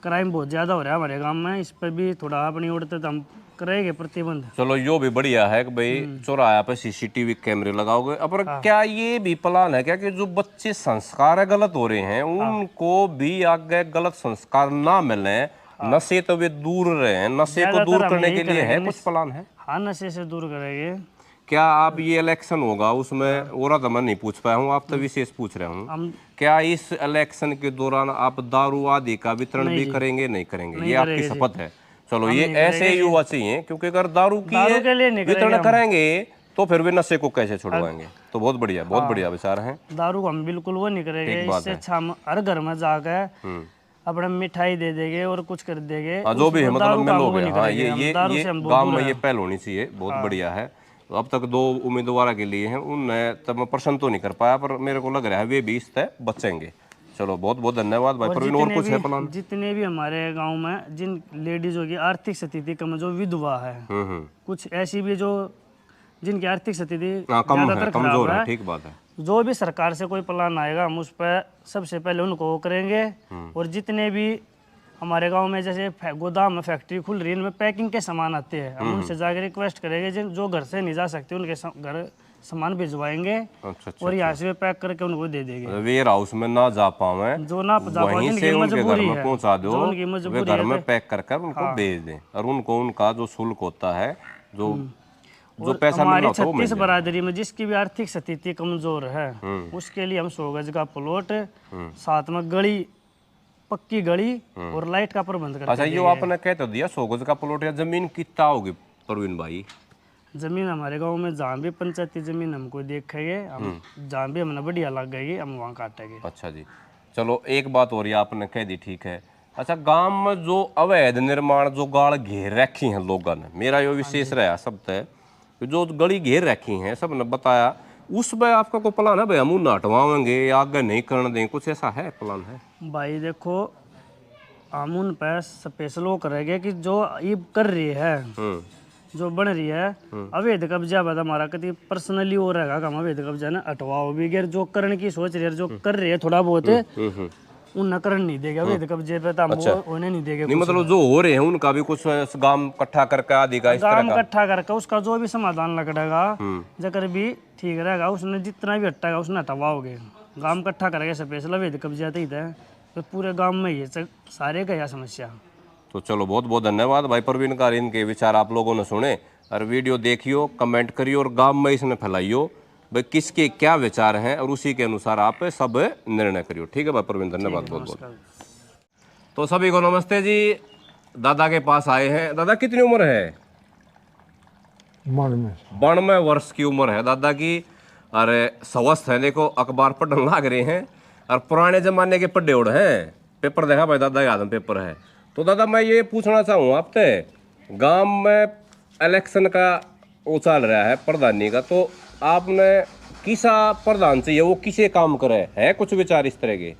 क्राइम बहुत ज़्यादा हो रहा है हमारे गांव में, इस पर भी थोड़ा अपनी ओर से हम करेंगे प्रतिबंध। चलो यो भी बढ़िया है कि भाई चौराहा पे सीसीटीवी कैमरे लगाओगे। अब क्या ये भी प्लान है क्या कि जो बच्चे संस्कार गलत हो रहे हैं उनको भी आगे गलत संस्कार ना मिले, नशे तो वे दूर रहे, नशे को दूर करने के लिए है कुछ प्लान है? हाँ, नशे से दूर करेंगे। क्या आप ये इलेक्शन होगा उसमें, और तो मैं नहीं पूछ पाया हूँ, आप तो विशेष पूछ रहे हूँ, क्या इस इलेक्शन के दौरान आप दारू आदि का वितरण भी करेंगे? नहीं करेंगे, ये आपकी शपथ है। चलो ये ऐसे युवा चाहिए, क्योंकि अगर दारू की वितरण करेंगे तो फिर वे नशे को कैसे छुड़वाएंगे? तो बहुत बढ़िया, बहुत बढ़िया विचार है। दारू हम बिल्कुल वो नहीं करेंगे, इससे अच्छा हम हर घर में जाकर अपना मिठाई दे देंगे और कुछ कर देंगे, जो भी है मतलब मिलोगे। हाँ, ये गांव में ये पहल होनी चाहिए, बहुत बढ़िया है। तो अब तक 2 उम्मीदवार के लिए हैं, उनने तब मैं प्रश्न तो नहीं कर पाया, पर मेरे को लग रहा है वे भी इस तय बचेंगे। चलो बहुत बहुत धन्यवाद भाई प्रवीण। और कुछ है प्लान? जितने भी हमारे गांव में जिन लेडीजों की आर्थिक स्थिति कम, जो विधवा है, कुछ ऐसी भी जो जिनकी आर्थिक स्थिति ज्यादातर कमजोर है, ठीक बात है, जो भी सरकार से कोई प्लान आएगा हम उस पर सबसे पहले उनको वो करेंगे। और जितने भी हमारे गांव में जैसे गोदाम में फैक्ट्री खुल रही है, इनमें पैकिंग के सामान आते हैं, हम उनसे जाकर रिक्वेस्ट करेंगे जो घर से नहीं जा सकते उनके घर सामान भिजवाएंगे। अच्छा, और यहाँ से पैक करके उनको दे देंगे। वेयर हाउस में ना जा पावे, जो ना जा पावे, वहीं से उनके घर में पहुंचा दो, वे घर में पैक कर उनको भेज दें, और उनको उनका जो शुल्क होता है, जो पैसा हमारी 36 बरादरी में जिसकी भी आर्थिक स्थिति कमजोर है उसके लिए हम 100 गज का प्लॉट, साथ में गली, पक्की गली और लाइट का प्रबंध करते हैं। अच्छा, ये आपने कह तो दिया 100 गज का प्लॉट, या जमीन कितना होगी प्रवीण भाई? जमीन हमारे गांव में जहाँ भी पंचायती जमीन हमको देखेंगे, हम जहाँ भी हमने बढ़िया लग गई हम वहाँ काटेंगे। अच्छा जी, चलो एक बात और ये आपने कह दी, ठीक है। अच्छा, गांव में जो अवैध निर्माण जो गाड़ घेर रखी हैं लोगों ने, मेरा यो विशेष रहा सब तय, जो गली घेर रखी हैं सब ने बताया, उसमें आपका कोई प्लान है भाई हम उन हटवाएंगे या आगे नहीं करने देंगे, कुछ ऐसा है प्लान है? भाई देखो, हम उन पर स्पेशल वो करेंगे कि जो ये कर रही है, जो बन रही है अवैध कब्जा, बाद हमारा कभी पर्सनली वो रहेगा कि हम अवैध कब्जा ना हटवाओ भी, गैर जो करने की सोच रही है, जो कर रही है थोड़ा बहुत उन करण नहीं देगा अवैध कब्जे पे, तो हम होने नहीं देंगे। नहीं मतलब जो हो रहे हैं उनका भी कुछ गांव इकट्ठा करके आदि का, गांव इकट्ठा करके उसका जो भी समाधान लगेगा जकर भी ठीक रहेगा, उसने जितना भी हटाएगा उसने हटवाओगे। गांव इकट्ठा करेगा स्पेशल अवैध कब्जा ही है, तो पूरे गांव में ये सारे का यह समस्या। तो चलो बहुत बहुत धन्यवाद भाई प्रवीण का, इनके विचार आप लोगों ने सुने, और वीडियो देखियो, कमेंट करियो और गांव में इसने फैलाइयो भाई किसके क्या विचार हैं, और उसी के अनुसार आप सब निर्णय करियो। ठीक है भाई प्रवीण, धन्यवाद बहुत बहुत। तो सभी को नमस्ते जी, दादा के पास आए हैं। दादा कितनी उम्र है? 92 वर्ष की उम्र है दादा की, और स्वस्थ है, देखो अखबार पढ़ने लग रहे हैं, और पुराने जमाने के पढ़े उड़ हैं, पेपर देखा भाई दादा याद पेपर है। तो दादा मैं ये पूछना चाहूँ आपसे, गांव में इलेक्शन का वो चल रहा है प्रधानी का, तो आपने किसा प्रधान चाहिए, वो किसे काम करे, है कुछ विचार इस तरह के?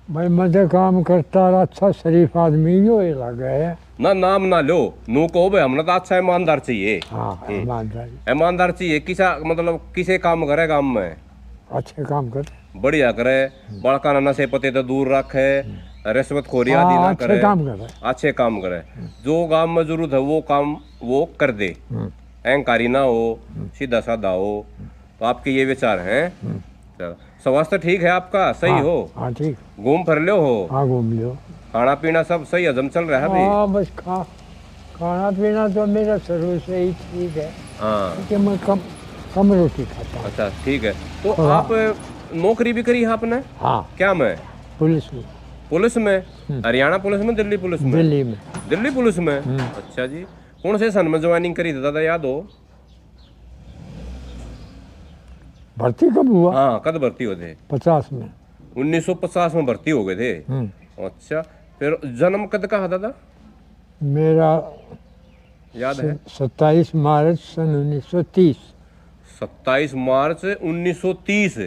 भाई मजे काम करता अच्छा शरीफ आदमी जो ये लग है ना, नाम ना लो, नू कहो भाई हमने तो अच्छा ईमानदार चाहिए। हाँ, ईमानदार चाहिए, किसा मतलब किसे काम करे गांव में? अच्छे काम करे, बढ़िया करे, बड़का ना नशे पते तो दूर रखे, रिश्वतखोरी आदि ना करे, अच्छे काम करे, जो गांव में जरूरत है वो काम वो कर दे, अहंकारी ना हो, सीधा साधा हो। तो आपके ये विचार हैं। स्वास्थ्य ठीक है आपका, सही हो? हाँ ठीक। घूम फिर लो हो? हाँ घूम लो। खाना पीना सब सही हजम चल रहा है अभी? हाँ बस खाना पीना तो मेरा शुरू से ही ठीक है। हाँ, क्योंकि मैं कम रोटी खाता हूँ। अच्छा ठीक है। तो आप नौकरी भी करी है आपने? हाँ। क्या में? पुलिस में। पुलिस में? हरियाणा पुलिस में, दिल्ली पुलिस में? दिल्ली में। दिल्ली पुलिस में? अच्छा जी। कौन से सन में ज्वाइनिंग करी थी दादा, याद हो? भर्ती कब हुआ? हाँ, कब भर्ती हुए थे? 50 में। 1950 में भर्ती हो गए थे? अच्छा, फिर जन्म कद का है दादा, मेरा याद है? 27 मार्च सन 1930। 27 मार्च 1930।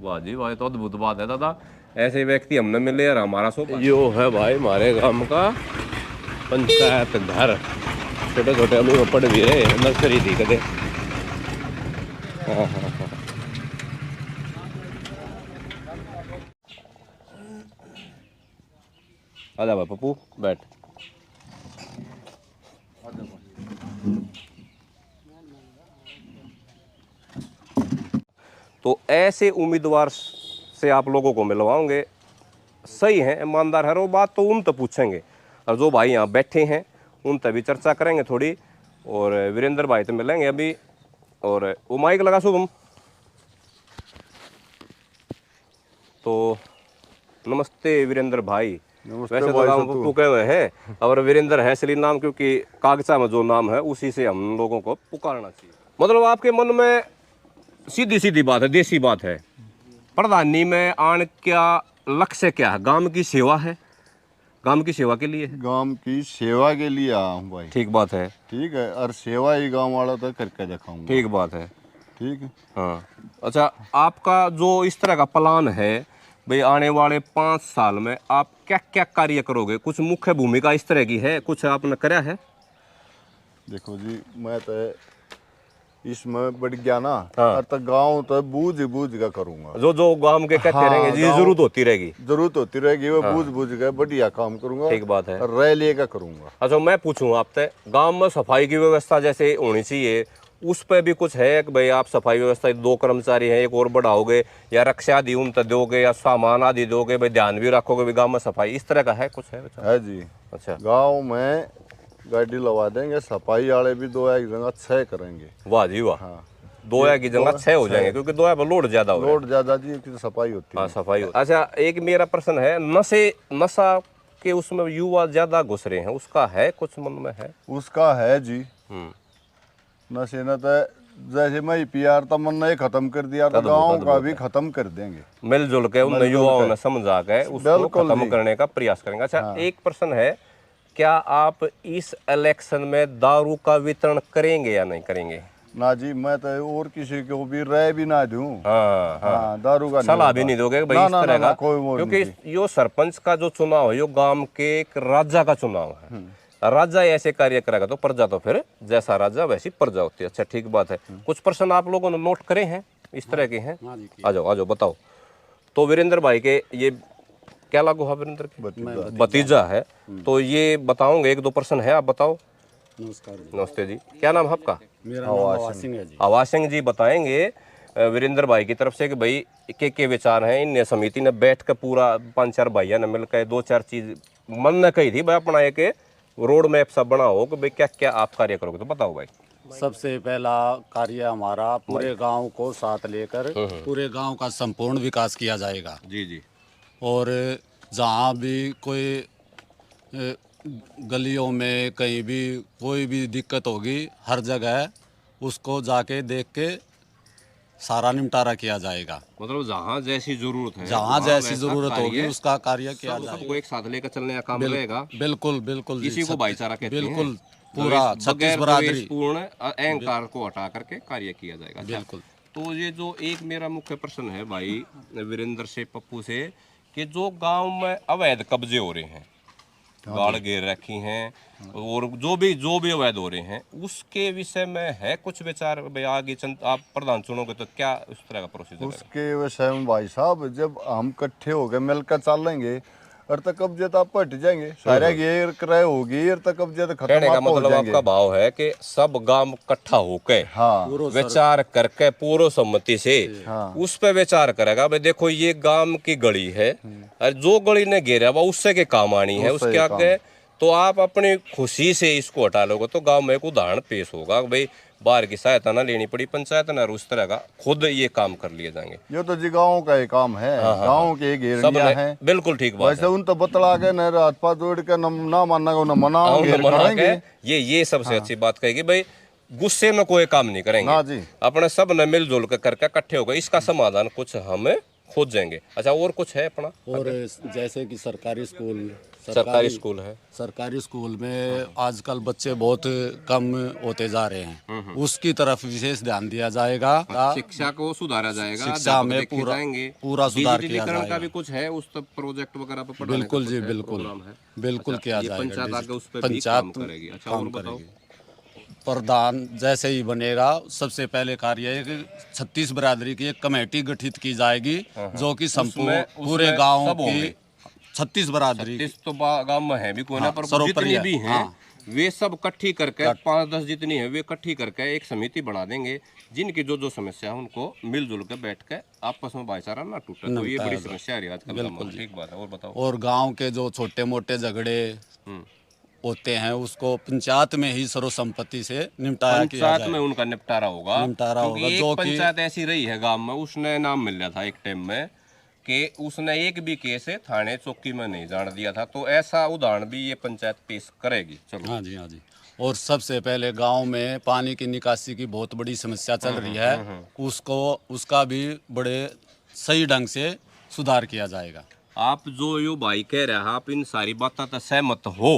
वाह जी वाह, तो अद्भुत बात है दादा, ऐसे व्यक्ति हमने मिले यार, हमारा सौभाग्य। यो है भाई हमारे गांव का पंचायत घर, छोटे छोटे अभी पढ़ भी रहे, नर्सरी थी कदे। हाँ हाँ हाँ। आजा भाई पप्पू बैठ। तो ऐसे उम्मीदवार से आप लोगों को मिलवाओगे, सही है, ईमानदार है, वो बात तो उन तो पूछेंगे, और जो भाई यहाँ बैठे हैं उन तभी चर्चा करेंगे थोड़ी, और वीरेंद्र भाई तो मिलेंगे अभी। और वो माइक लगा शुभम। तो नमस्ते वीरेंद्र भाई। वैसे तो नाम पप्पू कहे हुए हैं और वीरेंद्र है इसलिए नाम, क्योंकि कागजा में जो नाम है उसी से हम लोगों को पुकारना चाहिए। मतलब आपके मन में सीधी सीधी बात है, देसी बात है, प्रधानी में आन क्या लक्ष्य क्या है? गांव की सेवा है, गांव की सेवा के लिए है। गांव की सेवा के लिए आया हूँ भाई। ठीक बात है। ठीक है, और सेवा ही गांव वाला तो करके दिखाऊंगा। ठीक बात है। ठीक है। हाँ अच्छा, आपका जो इस तरह का प्लान है भाई, आने वाले 5 साल में आप क्या क्या कार्य करोगे? कुछ मुख्य भूमिका इस तरह की है, कुछ आपने कराया है? देखो जी, मैं तो इसमें बढ़ गया ना, और तो गाँव तो बूझ बूझ का करूंगा। जो जो गांव के कहते रहेंगे जी, जरूरत होती रहेगी, जरूरत होती रहेगी, वो बूझ बूझ के बढ़िया काम करूंगा। ठीक बात है। रह लेगा करूंगा। अच्छा मैं पूछूं आपसे, गांव में सफाई की व्यवस्था जैसे होनी चाहिए, उस पर भी कुछ है कि भाई आप सफाई व्यवस्था 2 कर्मचारी हैं, एक और बढ़ाओगे, या रक्षा आदि उन तक दोगे, या सामान आदि दोगे, भाई ध्यान भी रखोगे भी गांव में सफाई, इस तरह का है कुछ? है जी। अच्छा, गांव में गाड़ी लगा देंगे, सफाई वाले भी 2 एक जगह 6 करेंगे। वाह जी वाह। हाँ। 2 की जगह 6 हो जाएंगे, क्योंकि 2 पर लोड ज्यादा हो, लोड ज्यादा जी, सफाई होती है। हाँ सफाई होती। अच्छा एक मेरा प्रश्न है, नशा के उसमें युवा ज्यादा घुस रहे हैं, उसका है कुछ मन में है? उसका है जी। नशे न तो जैसे मैं पीआर तो मन ने खत्म कर दिया, तो गाँव का भी खत्म कर देंगे, मिलजुल के उन युवाओं ने समझा के उसको खत्म करने का प्रयास करेंगे। अच्छा एक प्रश्न है, क्या आप इस इलेक्शन में दारू का वितरण करेंगे या नहीं करेंगे? ना जी, मैं तो और किसी को भी राय भी ना दूं। हाँ, हाँ। दारू का सलाह भी नहीं दोगे भाई इस तरह का? क्योंकि यो सरपंच का जो चुनाव है, यो गांव के एक राजा का चुनाव है, राजा ऐसे कार्य करेगा तो प्रजा तो फिर जैसा राजा वैसी प्रजा होती है। अच्छा ठीक बात है। कुछ प्रश्न आप लोगों ने नोट करे हैं इस तरह के हैं? आ जाओ बताओ। तो वीरेंद्र भाई के ये क्या लागू है? वीरेंद्र के भतीजा है, तो ये बताओगे, 1-2 प्रश्न है, आप बताओ। नमस्कार। नमस्ते जी, क्या नाम है आपका? मेरा नाम आवाज सिंह है जी। आवाज सिंह जी बताएंगे वीरेंद्र भाई की तरफ से कि भाई के विचार हैं। इन समिति ने बैठ कर पूरा 5-4 भाइयों ने मिलकर 2-4 चीज मन ने कही थी भाई, अपना एक रोड मैप सब बनाओ कि भाई क्या क्या आप कार्य करोगे, तो बताओ भाई। सबसे पहला कार्य हमारा पूरे गांव को साथ लेकर पूरे गांव का संपूर्ण विकास किया जाएगा। जी जी। और जहां भी कोई गलियों में कहीं भी कोई भी दिक्कत होगी, हर जगह उसको जाके देख के सारा निपटारा किया जाएगा। मतलब जहाँ जैसी जरूरत है, जहाँ जैसी जरूरत होगी उसका कार्य किया जाएगा। सबको एक साथ लेकर चलने का काम रहेगा। बिल्कुल बिल्कुल, इसी को भाईचारा कहते हैं। बिल्कुल, पूरा 36 बरादरी पूर्ण अहंकार को हटा करके कार्य किया जाएगा। बिल्कुल। तो ये जो एक मेरा मुख्य प्रश्न है भाई वीरेंद्र से, पप्पू से, कि जो गांव में अवैध कब्जे हो रहे हैं, गाड़ घेर रखी हैं, और जो भी अवैध हो रहे हैं, उसके विषय में है कुछ विचार भाई? आगे आप प्रधान चुनोगे तो क्या उस तरह का प्रोसीजर? उसके विषय में भाई साहब, जब हम इकट्ठे हो गए मिलकर चलेंगे, और तक कब्जे तो आप हट जाएंगे, सारे घेर क्रय होगी, और तक कब्जे तो खत्म। कहने का मतलब आपका भाव है कि सब गांव इकट्ठा होके विचार करके पूर्व सम्मति से उस पे विचार करेगा भाई देखो ये गांव की गली है, और जो गली ने घेरा हुआ उससे के काम आनी है, उसके आगे तो आप अपनी खुशी से इसको हटा लोगे तो गांव में एक उदाहरण पेश होगा भाई बाहर की सहायता ना लेनी पड़ी पंचायत ना, उस तरह का खुद ये काम कर लिए जाएंगे। ये तो जी गाँव का ही काम है। गाँव के घेरनिया है। बिल्कुल ठीक बात वैसे उन तो बतला के न रात पात जोड़ के ना मानना को न मनाओगे, ये सबसे अच्छी बात कहेगी भाई, गुस्से में कोई काम नहीं करेंगे, अपने सब ने मिलजुल कर करके इकट्ठे हो गए, इसका समाधान कुछ हमें खोजेंगे। अच्छा और कुछ है अपना? और जैसे कि सरकारी स्कूल सरकारी स्कूल है। सरकारी स्कूल में आजकल बच्चे बहुत कम होते जा रहे हैं, उसकी तरफ विशेष ध्यान दिया जाएगा। शिक्षा को सुधारा जाएगा, शिक्षा में पूरा सुधार किया डिजिटलीकरण का जाएगा। भी कुछ है उस तक प्रोजेक्ट वगैरह पे पढ़ाने बिल्कुल का जी, कुछ है, बिल्कुल प्रोग्राम है? बिल्कुल अच्छा, किया ये जाएगा। पंचायत आगे उस पर भी काम करेगी। अच्छा, और बताओ। प्रधान जैसे ही बनेगा, सबसे पहले कार्य है कि 36 बरादरी की एक कमेटी गठित की जाएगी, जो कि संपूर्ण पूरे गांव की 36 बरादरी 36 तो गांव में है भी कोई ना, पर सर्वोपरि जितनी है। भी हैं वे सब इकट्ठी करके 5-10 जितनी है वे इकट्ठी करके एक समिति बना देंगे, जिनकी जो समस्या है उनको मिलजुल के बैठ के आपस में भाईचारा ना टूटे। तो ये बड़ी समस्या है आजकल। बिल्कुल ठीक बात है। और बताओ। और गांव के जो छोटे मोटे झगड़े होते हैं उसको पंचायत में ही सर्वसम्मति से निपटाया किया जाए। पंचायत में उनका निपटारा होगा। जो पंचायत ऐसी रही है गांव में, उसने नाम मिल रहा था एक टाइम में कि उसने एक भी केस थाने चौकी में नहीं जान दिया था, तो ऐसा उदाहरण भी ये पंचायत पेश करेगी। चलो। हाँ जी, हाँ जी। और सबसे पहले गांव में पानी की निकासी की बहुत बड़ी समस्या चल रही है, उसका भी बड़े सही ढंग से सुधार किया जाएगा। आप जो यो भाई कह रहे हैं, आप इन सारी बातों से सहमत हो?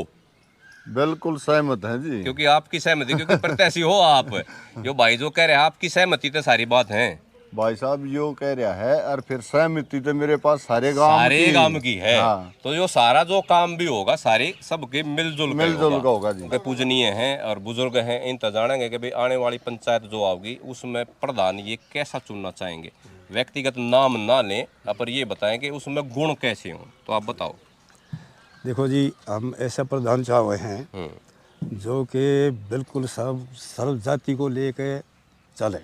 बिल्कुल सहमत हैं जी, क्योंकि आपकी सहमति, क्योंकि प्रत्याशी हो आप, यो भाई जो कह रहे हैं आपकी सहमति तो सारी बात है। भाई साहब यो कह रहा है, और फिर सहमति तो मेरे पास सारे गांव की है। हाँ। तो यो सारा जो काम भी होगा सारी सबके मिलजुल का होगा जी। पूजनीय हैं और बुजुर्ग हैं, इन तो जानेंगे कि भाई आने वाली पंचायत जो आओगी उसमें प्रधान ये कैसा चुनना चाहेंगे। व्यक्तिगत नाम ना लें, पर ये बताएं कि उसमें गुण कैसे हों। तो आप बताओ। देखो जी, हम ऐसा प्रधान चाहे हैं जो कि बिल्कुल सब सर्व जाति को लेके चले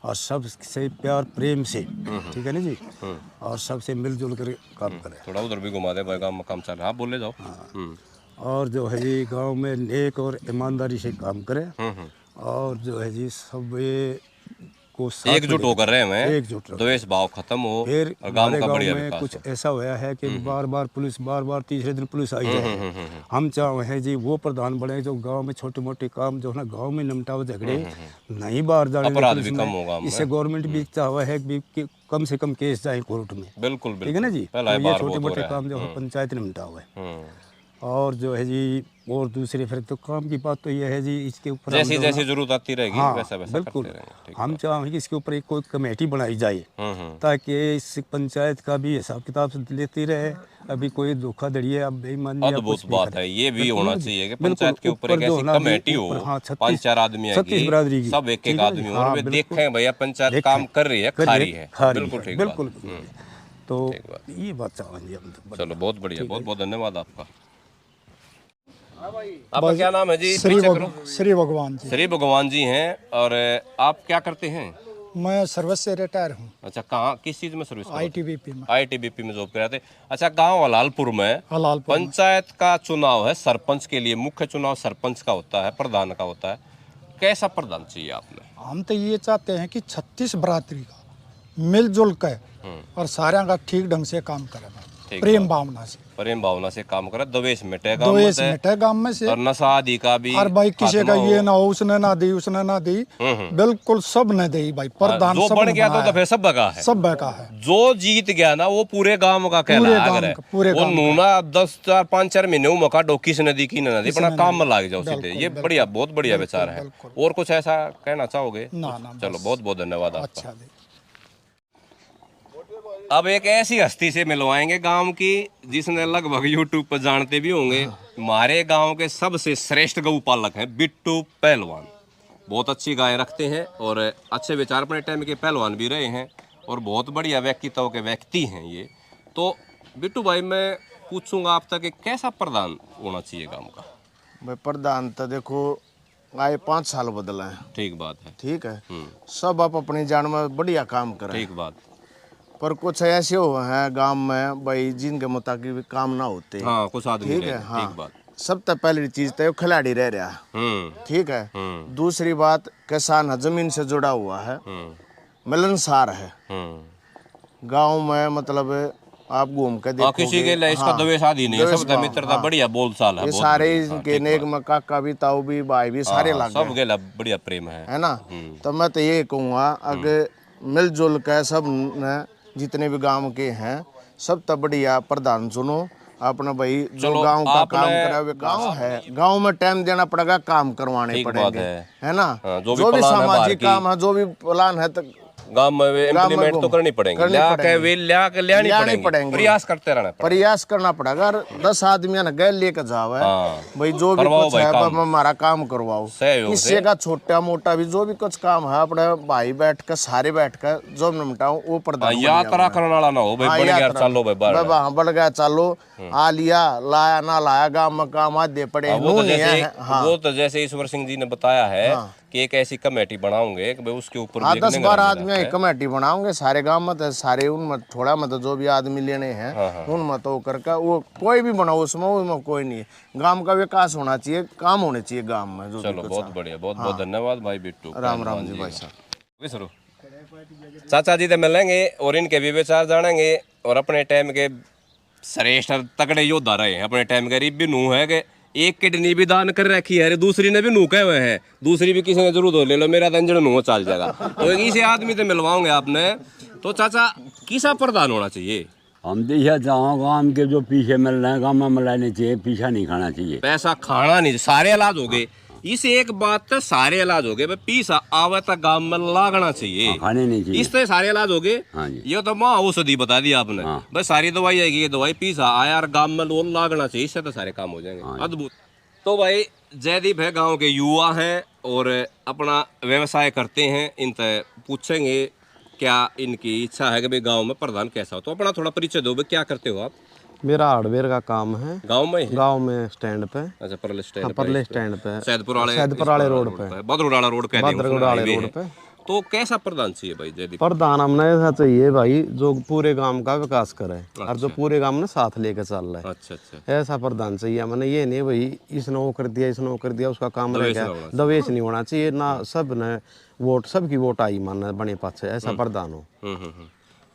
और सबसे प्यार प्रेम से, ठीक है ना जी, और सबसे मिलजुल कर काम करे। थोड़ा उधर भी घुमा दे भाई, गाँव में काम चल रहा है, बोले जाओ। और जो है जी गांव में नेक और ईमानदारी से काम करे, और जो है जी सब को एकजुट होकर रहे हैं, द्वेष भाव खत्म हो, फिर और गांव का बढ़िया में विकास कुछ हो। ऐसा हुआ है कि बार-बार तीसरे दिन पुलिस आई जाए। हम चाहे हैं जी वो प्रधान बने जो गांव में छोटे मोटे काम जो है ना गांव में निपटाओ, झगड़े नहीं बाहर जाने, अपराध भी कम होगा। इससे गवर्नमेंट भी चाहे है कि कम से कम केस जाए कोर्ट में। बिल्कुल, ठीक है ना जी। तो ये छोटे मोटे काम जो है पंचायत ने निपटा हुआ है। और जो है जी, और दूसरे फिर तो काम की बात तो ये है जी, इसके ऊपर जैसी जैसी जरूरत आती रहेगी, हाँ, वैसा वैसा बिल्कुल करते रहेंगे। हम चाहेंगे कि इसके ऊपर एक कोई कमेटी बनाई जाए, ताकि इस पंचायत का भी हिसाब किताब लेती रहे। अभी कोई धोखाधड़ी है, अब बेईमानी, अद्भुत बात है, ये भी होना चाहिए कि पंचायत के ऊपर एक ऐसी कमेटी हो, 5-4 आदमी आएगी, सब एक आदमी हो, और वे देखें भैया पंचायत काम कर रही है, खारी है। बिल्कुल ठीक, बिल्कुल। तो ये बात चाहेंगे। चलो, बहुत बढ़िया, बहुत बहुत धन्यवाद आपका। आपका क्या नाम है जी? श्री भगवान जी। श्री भगवान जी हैं। और आप क्या करते हैं? मैं सर्विस से रिटायर हूँ। अच्छा, कहाँ, किस चीज में सर्विस? आईटीबीपी में। आईटीबीपी में जॉब कर रहे थे। अच्छा, गांव हलालपुर में पंचायत का चुनाव है, सरपंच के लिए मुख्य चुनाव सरपंच का होता है, प्रधान का होता है। कैसा प्रधान चाहिए आपने? हम तो ये चाहते हैं कि 36 बरादरी का मिलजुल कर और सारे का ठीक ढंग से काम करे, प्रेम भावना से काम करे, द्वेष मिटे गांव में से, और नशा आदि का भी। और भाई किसी का ये ना हो, उसने ना दी, उसने ना दी, बिल्कुल सब ने दी भाई। प्रधान जो बन गया तो फिर सब बगा है, सब बगा है। जो जीत गया ना वो पूरे गांव का कहना है। वो नूना 10-4-5-4 महीने मौका डोकी से नदी की नदी अपना काम में लाग जाओ सीधे। ये बढ़िया, बहुत बढ़िया विचार है। और कुछ ऐसा कहना चाहोगे? चलो, बहुत बहुत धन्यवाद आपका। अब एक ऐसी हस्ती से मिलवाएंगे गांव की, जिसने लगभग यूट्यूब पर जानते भी होंगे। हमारे गांव के सबसे श्रेष्ठ गौ पालक हैं बिट्टू पहलवान। बहुत अच्छी गायें रखते हैं और अच्छे विचार अपने टाइम के पहलवान भी रहे हैं, और बहुत बढ़िया व्यक्तित्व के व्यक्ति हैं ये। तो बिट्टू भाई, मैं पूछूंगा आप तक, कैसा प्रधान होना चाहिए गाँव का? भाई प्रधान तो देखो आए 5 साल बदला है। ठीक बात है। ठीक है, सब आप अपनी जान में बढ़िया काम करें। ठीक बात। पर कुछ ऐसे हो हैं गांव में भाई जिनके मुताबिक काम ना होते। हाँ, कुछ आदमी। ठीक है। हाँ, ठीक बात। सबसे पहली चीज तो खिलाड़ी रह रहा है। ठीक है। दूसरी बात, किसान है, जमीन से जुड़ा हुआ है, मिलनसार है गांव में। मतलब आप घूम के देखोगे, किसी के लिए इसका द्वेष आदि नहीं है, सबका मित्रता बढ़िया बोलचाल है। ये सारे इनके नेक में काका भी, ताऊ भी, भाई भी, सारे लग सब के बढ़िया प्रेम है ना। तो मैं तो ये कहूँगा, अगर मिलजुल के सब ने जितने भी गांव के हैं सब तो बढ़िया प्रधान चुनो, अपना भाई जो गांव का काम करा हुआ गांव है, गांव में टाइम देना पड़ेगा, काम करवाने पड़ेंगे, है ना। जो भी सामाजिक काम है, जो भी प्लान है, तो गांव में इम्प्लीमेंट तो करनी पड़ेंगे, लानी पड़ेंगे, प्रयास करते रहना पड़ेगा, प्रयास करना पड़ेगा। अगर 10 आदमी ना गैल लेकर जाओ भाई, जो भी कुछ है हमारा काम करवाओ, इससे का छोटा मोटा भी जो भी कुछ काम है अपने भाई बैठ कर सारे बैठ कर जो निपटाओ, वो प्रधान। यात्रा करने वाला ना हो भाई, बढ़ गया चलो भाई, बढ़ गया चलो, आ लिया लाया ना लाया, गाँव में काम आज दे पड़े। वो तो जैसे ईश्वर सिंह जी ने बताया है कि एक ऐसी कमेटी बनाओगे कि भाई उसके ऊपर 10-12 आदमी एक कमेटी बनाओगे सारे गांव में, तो सारे उनमें थोड़ा मतलब जो भी आदमी लेने हैं उनमें तो करके वो कोई भी बनाओ, उसमें कोई नहीं है। गांव का विकास होना चाहिए, काम होने चाहिए गांव में। चलो बहुत बढ़िया, बहुत बहुत धन्यवाद भाई बिट्टू। राम राम जी भाई साहब। चाचा जी से मिलेंगे और इनके भी विचार जानेंगे, और अपने टाइम के श्रेष्ठ तगड़े योद्धा रहे हैं। अपने टाइम गरीब भी नू है कि एक किडनी भी दान कर रखी है, दूसरी ने भी नू कहे हुए हैं, दूसरी भी किसी ने जरूर हो ले लो, मेरा अंजन नू चल जाएगा। तो इसी आदमी से मिलवाओगे आपने। तो चाचा किसा प्रधान होना चाहिए? हम देखिए गाँव के जो पीछे मिल रहे हैं, गाँव में मिलाने चाहिए, पीछा नहीं खाना चाहिए, पैसा खाना नहीं, सारे इलाज हो गए। इस एक बात तो सारे इलाज हो गए, पीसा आवे तक गाँव में लागना चाहिए, खाने नहीं चाहिए, इससे सारे इलाज हो गए। हाँ जी। ये तो माँ औषधि बता दी आपने, भाई सारी दवाई आएगी, ये दवाई पीसा आया और गाँव में लोन लागना चाहिए, इससे तो सारे काम हो जाएंगे। अद्भुत। तो भाई जयदीप है, गांव के युवा हैं और अपना व्यवसाय करते हैं, इनसे पूछेंगे क्या इनकी इच्छा है कि भाई गांव में प्रधान कैसा हो। तो अपना थोड़ा परिचय दो भाई, क्या करते हो आप? मेरा हार्डवेयर का काम है, गांव में स्टैंड पे। अच्छा, परले स्टैंड पे, सैदपुर वाले रोड पे, बदरुडाला रोड कहते हैं, बदरुडाला रोड पे। तो कैसा प्रधान चाहिए भाई जयदीप? प्रधान हमने ऐसा चाहिए भाई जो पूरे गांव का विकास करे और जो पूरे गांव में साथ लेकर चल रहा है। अच्छा, ऐसा प्रधान चाहिए हमने। ये नहीं भाई इसने वो कर दिया, इसने वो कर दिया, उसका काम रह गया, दवेश नहीं होना चाहिए ना। सब ने वोट, सबकी वोट आई मानना बने पास, ऐसा प्रधान हो।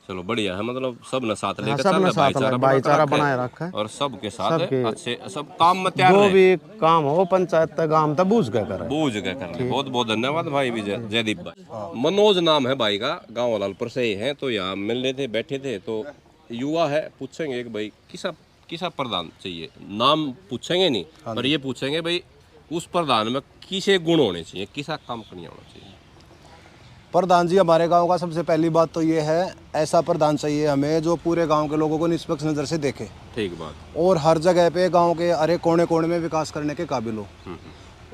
चलो बढ़िया है, मतलब सब ने साथ लेकर भाईचारा बनाए रखा है और सबके साथ अच्छे सब काम में तैयार जो भी काम हो पंचायत तक काम तक बूझ कर करे, बहुत बहुत धन्यवाद भाई विजय जयदीप भाई। मनोज नाम है भाई का, गाँव लालपुर से ही है। तो यहाँ मिलने थे, बैठे थे, तो युवा है, पूछेंगे एक भाई किसा प्रधान चाहिए। नाम पूछेंगे नहीं, पर ये पूछेंगे भाई उस प्रधान में किसे गुण होने चाहिए, किसा काम करना होना चाहिए। प्रधान जी हमारे गांव का सबसे पहली बात तो ये है, ऐसा प्रधान चाहिए हमें जो पूरे गांव के लोगों को निष्पक्ष नज़र से देखे। ठीक बात। और हर जगह पे गांव के अरे कोने कोने में विकास करने के काबिल हो।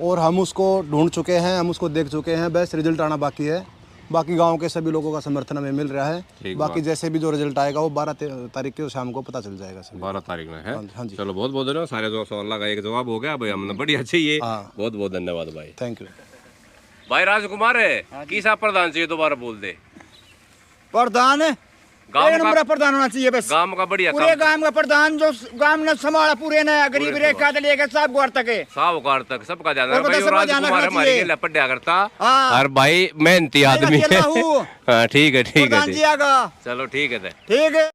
और हम उसको ढूंढ चुके हैं, हम उसको देख चुके हैं, बस रिजल्ट आना बाकी है। बाकी गांव के सभी लोगों का समर्थन हमें मिल रहा है। बाकी जैसे भी जो रिजल्ट आएगा वो 12 तारीख को शाम को पता चल जाएगा। 12 तारीख में है। हाँ जी। चलो बहुत बहुत धन्यवाद। सारे जो सवाल का एक जवाब हो गया भाई, हमने बढ़िया चाहिए। बहुत बहुत धन्यवाद भाई। थैंक यू भाई। राजकुमार है किसा प्रधान चाहिए, दोबारा बोल दे। प्रधान नंबर प्रधान होना चाहिए, बस गांव का बढ़िया पूरे गांव का प्रधान जो गांव ने संभाला पूरे ने, गरीब रेखा से लेकर साहूकार तक सबका ध्यान रखना। राजकुमार हमारे लिए लपटिया करता और भाई मेहनती आदमी है। ठीक है चलो ठीक है।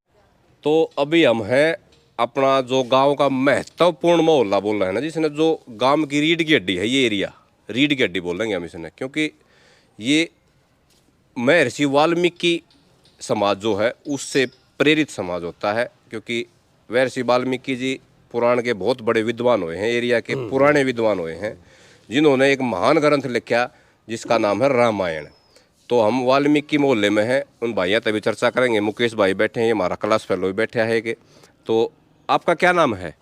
तो अभी हम हैं अपना जो गांव का महत्वपूर्ण मोहल्ला बोल रहे हैं ना, जिसने जो गांव की रीढ़ की हड्डी है, ये एरिया रीढ़ की हड्डी बोलेंगे हम इसने, क्योंकि ये महर्षि वाल्मीकि समाज जो है उससे प्रेरित समाज होता है। क्योंकि महर्षि वाल्मीकि जी पुराण के बहुत बड़े विद्वान हुए हैं, एरिया के पुराने विद्वान हुए हैं, जिन्होंने एक महान ग्रंथ लिखा जिसका नाम है रामायण। तो हम वाल्मीकि मोहल्ले में हैं, उन भाइयों तभी चर्चा करेंगे। मुकेश भाई बैठे हैं, हमारा क्लास फेलो भी बैठा है कि। तो आपका क्या नाम है?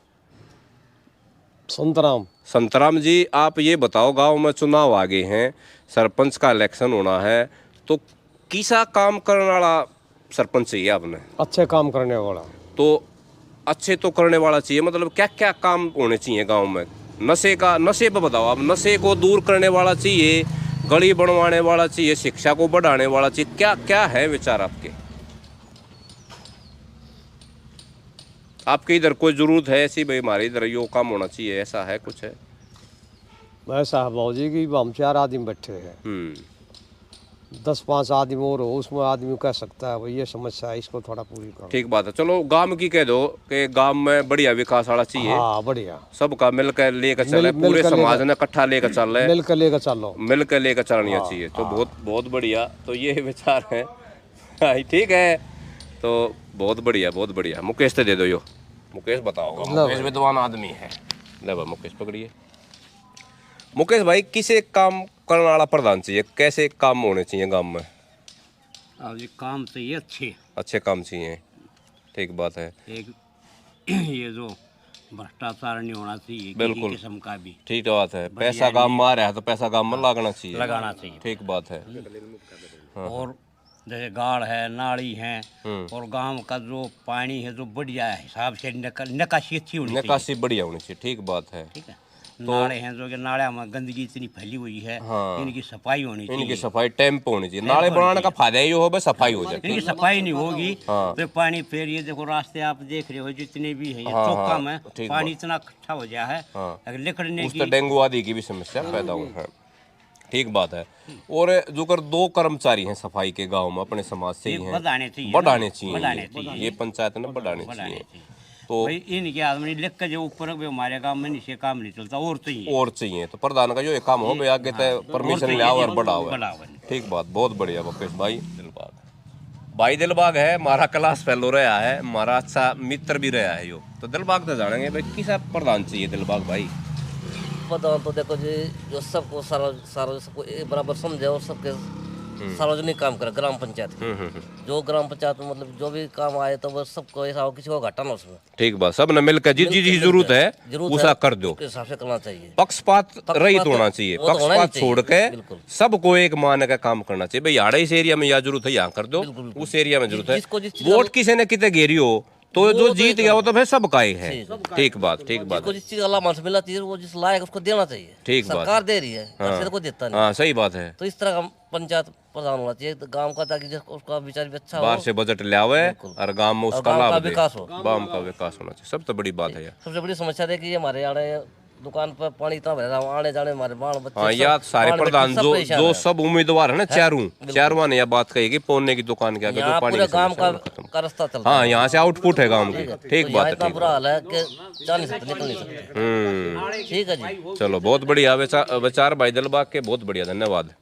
संतराम जी, आप ये बताओ, गांव में चुनाव आ गए हैं, सरपंच का इलेक्शन होना है, तो किसा काम करने वाला सरपंच चाहिए आपने? अच्छे काम करने वाला। तो अच्छे तो करने वाला चाहिए, मतलब क्या क्या काम होने चाहिए गांव में? नशे पे बताओ आप। नशे को दूर करने वाला चाहिए, गली बनवाने वाला चाहिए, शिक्षा को बढ़ाने वाला चाहिए, क्या क्या है विचार आपके? आपके इधर कोई जरूरत है ऐसी भाई हमारे इधर यो काम होना चाहिए, ऐसा है कुछ है? ऐसा है बाबूजी की हम 4 आदमी बैठे हैं, 10-5 आदमी और हो, उसमें आदमी कह सकता है भाई ये समस्या है, इसको थोड़ा पूरी करो। ठीक बात है। चलो गांव की कह दो कि गांव में बढ़िया विकास वाला चाहिए। हाँ बढ़िया, सबका मिलकर लेकर चले, पूरे समाज ने इकट्ठा लेकर चल रहे, मिलकर लेकर चलना चाहिए। तो बहुत बढ़िया। तो ये विचार है। ठीक है, तो बहुत बढ़िया। मुकेश से दे दो यो। मुकेश बताओ, मुकेश विद्वान आदमी है। ले भाई मुकेश पकड़िए। मुकेश भाई किसे काम करने वाला प्रधान चाहिए, कैसे काम होने चाहिए गांव में? अब ये काम चाहिए अच्छे काम चाहिए, ठीक बात है। एक ये जो भ्रष्टाचार नहीं होना चाहिए बिल्कुल किस्म का भी, ठीक बात है। पैसा गांव में आ रहा है तो पैसा गांव में लगाना चाहिए, ठीक बात है। और जैसे गाड़ है, नाली है, और गांव का जो पानी है जो बढ़िया हिसाब से निकासी अच्छी होनी चाहिए, निकासी बढ़िया होनी चाहिए, ठीक बात है। ठीक है। नाले हैं जो कि नाले में गंदगी इतनी फैली हुई है, इनकी सफाई होनी चाहिए, इनकी सफाई टाइम पे होनी चाहिए। नाले बनाने का फायदा ये हो बस सफाई हो जाए, इनकी सफाई नहीं होगी तो पानी फिर ये देखो रास्ते आप देख रहे हो जितने भी है चौका में पानी इतना इकट्ठा हो गया है, अगर लिखने की डेंगू आदि की भी समस्या पैदा हुई है, ठीक बात है। और जो कर 2 कर्मचारी हैं सफाई के गांव में अपने समाज से ही हैं, बढ़ाने चाहिए, ये पंचायत ने बढ़ाने चाहिए। तो भाई इनके आदमी लिख के जो ऊपर हमारे गांव में नीचे काम नहीं चलता, और चाहिए तो प्रधान का जो एक काम हो गया आगे तक परमिशन ले आओ और बढ़ाओ, ठीक बात, बहुत बढ़िया मुकेश भाई। भाई दिलबाग है हमारा क्लास फेलो रहा है, हमारा अच्छा मित्र भी रहा है यो, तो दिलबाग तो जानेंगे भाई किसा प्रधान चाहिए दिलबाग भाई? प्रधान तो देखो जी जो सबको सारा सबको बराबर समझे और सबके सार्वजनिक काम करे, ग्राम पंचायत जो ग्राम पंचायत में मतलब जो भी काम आए तो वो सबको ऐसा हो किसी को घाटा ना उसमें, ठीक बात, सब ने मिलकर जी जरूरत है उसा कर दो, उसके हिसाब से करना चाहिए। पक्षपात रहित होना चाहिए, पक्षपात छोड़ के सबको एक मान का काम करना चाहिए। भाई यार इस एरिया में यहाँ जरूरत है यहाँ कर दो, उस एरिया में जरूरत है। वोट किसी ने कितने घेरी हो तो जो जीत गया वो तो फिर सबका ही है, ठीक बात, ठीक बात। जिस चीज अल्लाह मान से मिला चाहिए वो जिस लायक उसको देना चाहिए, ठीक बात, सरकार दे रही है तो कोई देता नहीं, हाँ सही बात है। तो इस तरह का पंचायत प्रधान होना चाहिए गांव का, ताकि उसका विचार भी अच्छा हो, बाहर से बजट ले आवे और गांव में उसका लाभ विकास हो, गांव का विकास होना चाहिए, सब तो बड़ी बात है। सबसे बड़ी समस्या है कि हमारे यहाँ दुकान पर पानी इतना भरा आने जाने हमारे बाल बच्चे, हाँ यार सारे प्रधान जो सब उम्मीदवार है ना चारों ने यह बात कही कि पौने की दुकान के आगे जो पानी गांव का रास्ता चलता है, हाँ यहाँ से आउटपुट है गांव की, ठीक बात है। इतना बुरा हाल है कि जा नहीं सकते, निकल नहीं सकते, ठीक है जी। चलो बहुत बढ़िया विचार भाई दिलबाग के, बहुत बढ़िया, धन्यवाद।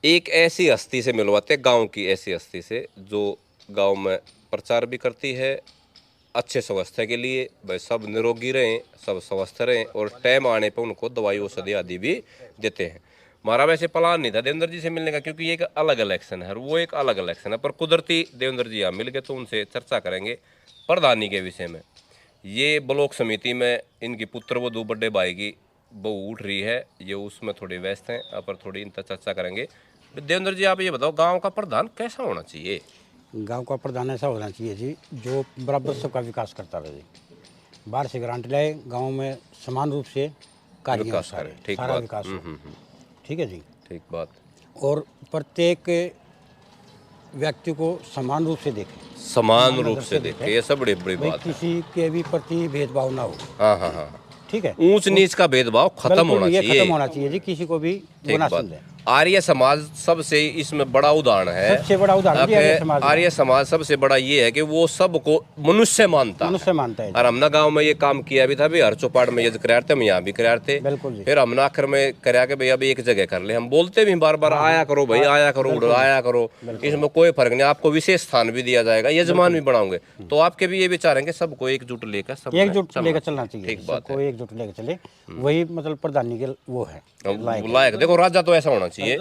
एक ऐसी हस्ती से मिलवाते गाँव की, ऐसी हस्ती से जो गाँव में प्रचार भी करती है अच्छे स्वास्थ्य के लिए, भाई सब निरोगी रहें, सब स्वस्थ रहें और टाइम आने पर उनको दवाई औषधि आदि भी देते हैं। हमारा वैसे प्लान नहीं था देवेंद्र जी से मिलने का, क्योंकि ये एक अलग इलेक्शन है और वो एक अलग इलेक्शन है, पर कुदरती देवेंद्र जी यहाँ मिल गए तो उनसे चर्चा करेंगे प्रधानी के विषय में। ये ब्लॉक समिति में इनकी पुत्रवधू बड़े भाई की बहू उठ रही है, ये उसमें थोड़ी व्यस्त हैं, पर थोड़ी इन पर चर्चा करेंगे। देवेंद्र जी आप ये बताओ गाँव का प्रधान कैसा होना चाहिए? गांव का प्रधान ऐसा होना चाहिए जी जो बराबर सबका विकास करता रहे, बाहर से ग्रांट लाए, गांव में समान रूप से कार्य विकास करे, ठीक सारा बात, विकास हो, ठीक है जी, ठीक बात। और प्रत्येक व्यक्ति को समान रूप से देखे, समान रूप से देखे, ये सब बड़ी बड़ी बात है। किसी के भी प्रति भेदभाव ना हो, हाँ हाँ हाँ, ठीक है, ऊंच नीच का भेदभाव खत्म होना चाहिए, खत्म होना चाहिए जी, किसी को भी ना समझे। आर्य समाज सबसे इसमें बड़ा उदाहरण है, सबसे बड़ा उदाहरण आर्य समाज सबसे बड़ा ये है कि वो सबको मनुष्य मानता है। और हमने गांव में ये काम किया भी था, भी हर चौपाट में यज्ञ कराते, हम यहाँ भी कराते, फिर हमने आखिर में करा के भाई अब एक जगह कर ले, हम बोलते भी बार बार आया करो भाई, आया करो, आया करो, इसमें कोई फर्क नहीं, आपको विशेष स्थान भी दिया जाएगा, यजमान भी बनाओगे। तो आपके भी ये विचार है कि सबको एकजुट लेकर चलना चाहिए, ठीक बात है, एकजुट लेकर चले, वही मतलब प्रधानी के वो है लायक। देखो राजा तो ऐसा होना चाहिए,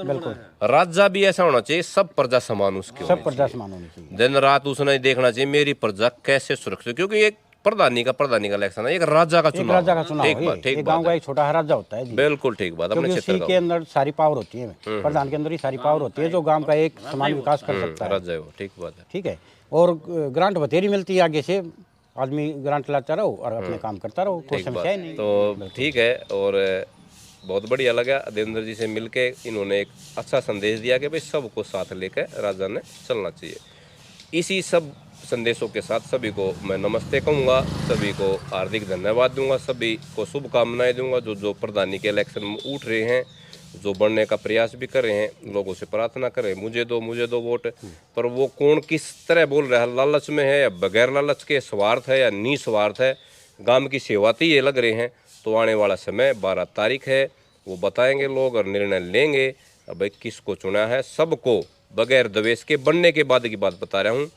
राजा भी ऐसा होना चाहिए, सब प्रजा समान उसकी, सब प्रजा समान होनी चाहिए, दिन रात उसने देखना चाहिए मेरी प्रजा कैसे सुरक्षित, क्योंकि एक प्रधानी का इलेक्शन है, एक राजा का चुनाव, ठीक बात, ठीक गांव का एक छोटा राजा होता है, बिल्कुल ठीक बात, अपने क्षेत्र के अंदर सारी पावर होती है, प्रधान के अंदर ही सारी पावर होती है, जो गांव का एक समान विकास कर सकता है, राजा वो, ठीक बात है, ठीक है। और ग्रांट बतेरी मिलती है, आगे से आदमी ग्रांट लाता रहो और अपने काम करता रहो, कोई समस्या ही नहीं, तो ठीक है। और बहुत बढ़िया लगा देवेंद्र जी से मिलके, इन्होंने एक अच्छा संदेश दिया कि भाई सबको साथ लेकर राजा ने चलना चाहिए। इसी सब संदेशों के साथ सभी को मैं नमस्ते कहूँगा, सभी को हार्दिक धन्यवाद दूंगा, सभी को शुभकामनाएं दूंगा जो प्रधानी के इलेक्शन में उठ रहे हैं, जो बढ़ने का प्रयास भी कर रहे हैं, लोगों से प्रार्थना कर रहे हैं मुझे दो वोट, पर वो कौन किस तरह बोल रहा है, लालच में है या बगैर लालच के, स्वार्थ है या निस्वार्थ है, गांव की सेवाती ये लग रहे हैं। तो आने वाला समय 12 तारीख है, वो बताएंगे लोग और निर्णय लेंगे अब भाई किसको चुना है, सबको बगैर द्वेष के, बनने के बाद की बात बता रहा हूँ,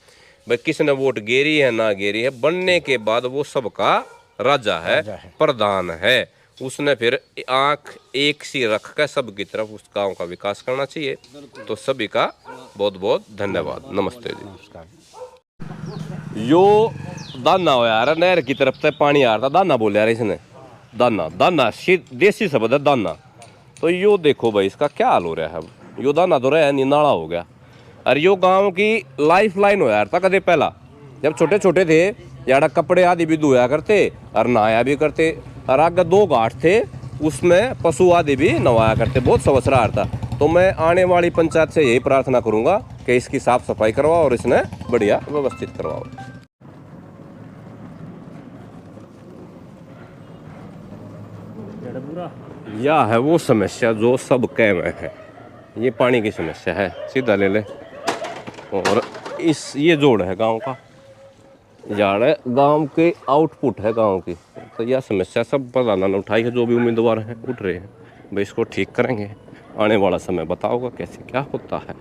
भाई किसने वोट गेरी है ना गेरी है, बनने के बाद वो सबका राजा है, प्रधान है। उसने फिर आंख एक सी रख कर सबकी तरफ उस गांव का विकास करना चाहिए। तो सभी का बहुत बहुत धन्यवाद। नमस्ते जी। यो दाना हो यार, नहर की तरफ से पानी आ रहा था, दाना बोले यार इसने, दाना दाना देसी शब्द है दाना। तो यो देखो भाई इसका क्या हाल हो रहा है। यो दाना तो रहा है नहीं, नाला हो गया। और यो गांव की लाइफ लाइन हो यार था। कदे पहला जब छोटे छोटे थे यार कपड़े आदि भी धोया करते और नहाया भी करते, और आगे 2 घाट थे उसमें पशु आदि भी नहाया करते, बहुत सवसरा था। तो मैं आने वाली पंचायत से यही प्रार्थना करूंगा कि इसकी साफ सफाई करवाओ और इसने बढ़िया व्यवस्थित करवाओ। यह है वो समस्या जो सब कह में है, ये पानी की समस्या है। सीधा ले ले। और ये जोड़ है गांव का, यार गांव के आउटपुट है गांव की। तो यह समस्या सब प्रधान ने उठाई है, जो भी उम्मीदवार हैं उठ रहे हैं। भाई इसको ठीक करेंगे, आने वाला समय बताओगा कैसे क्या होता है।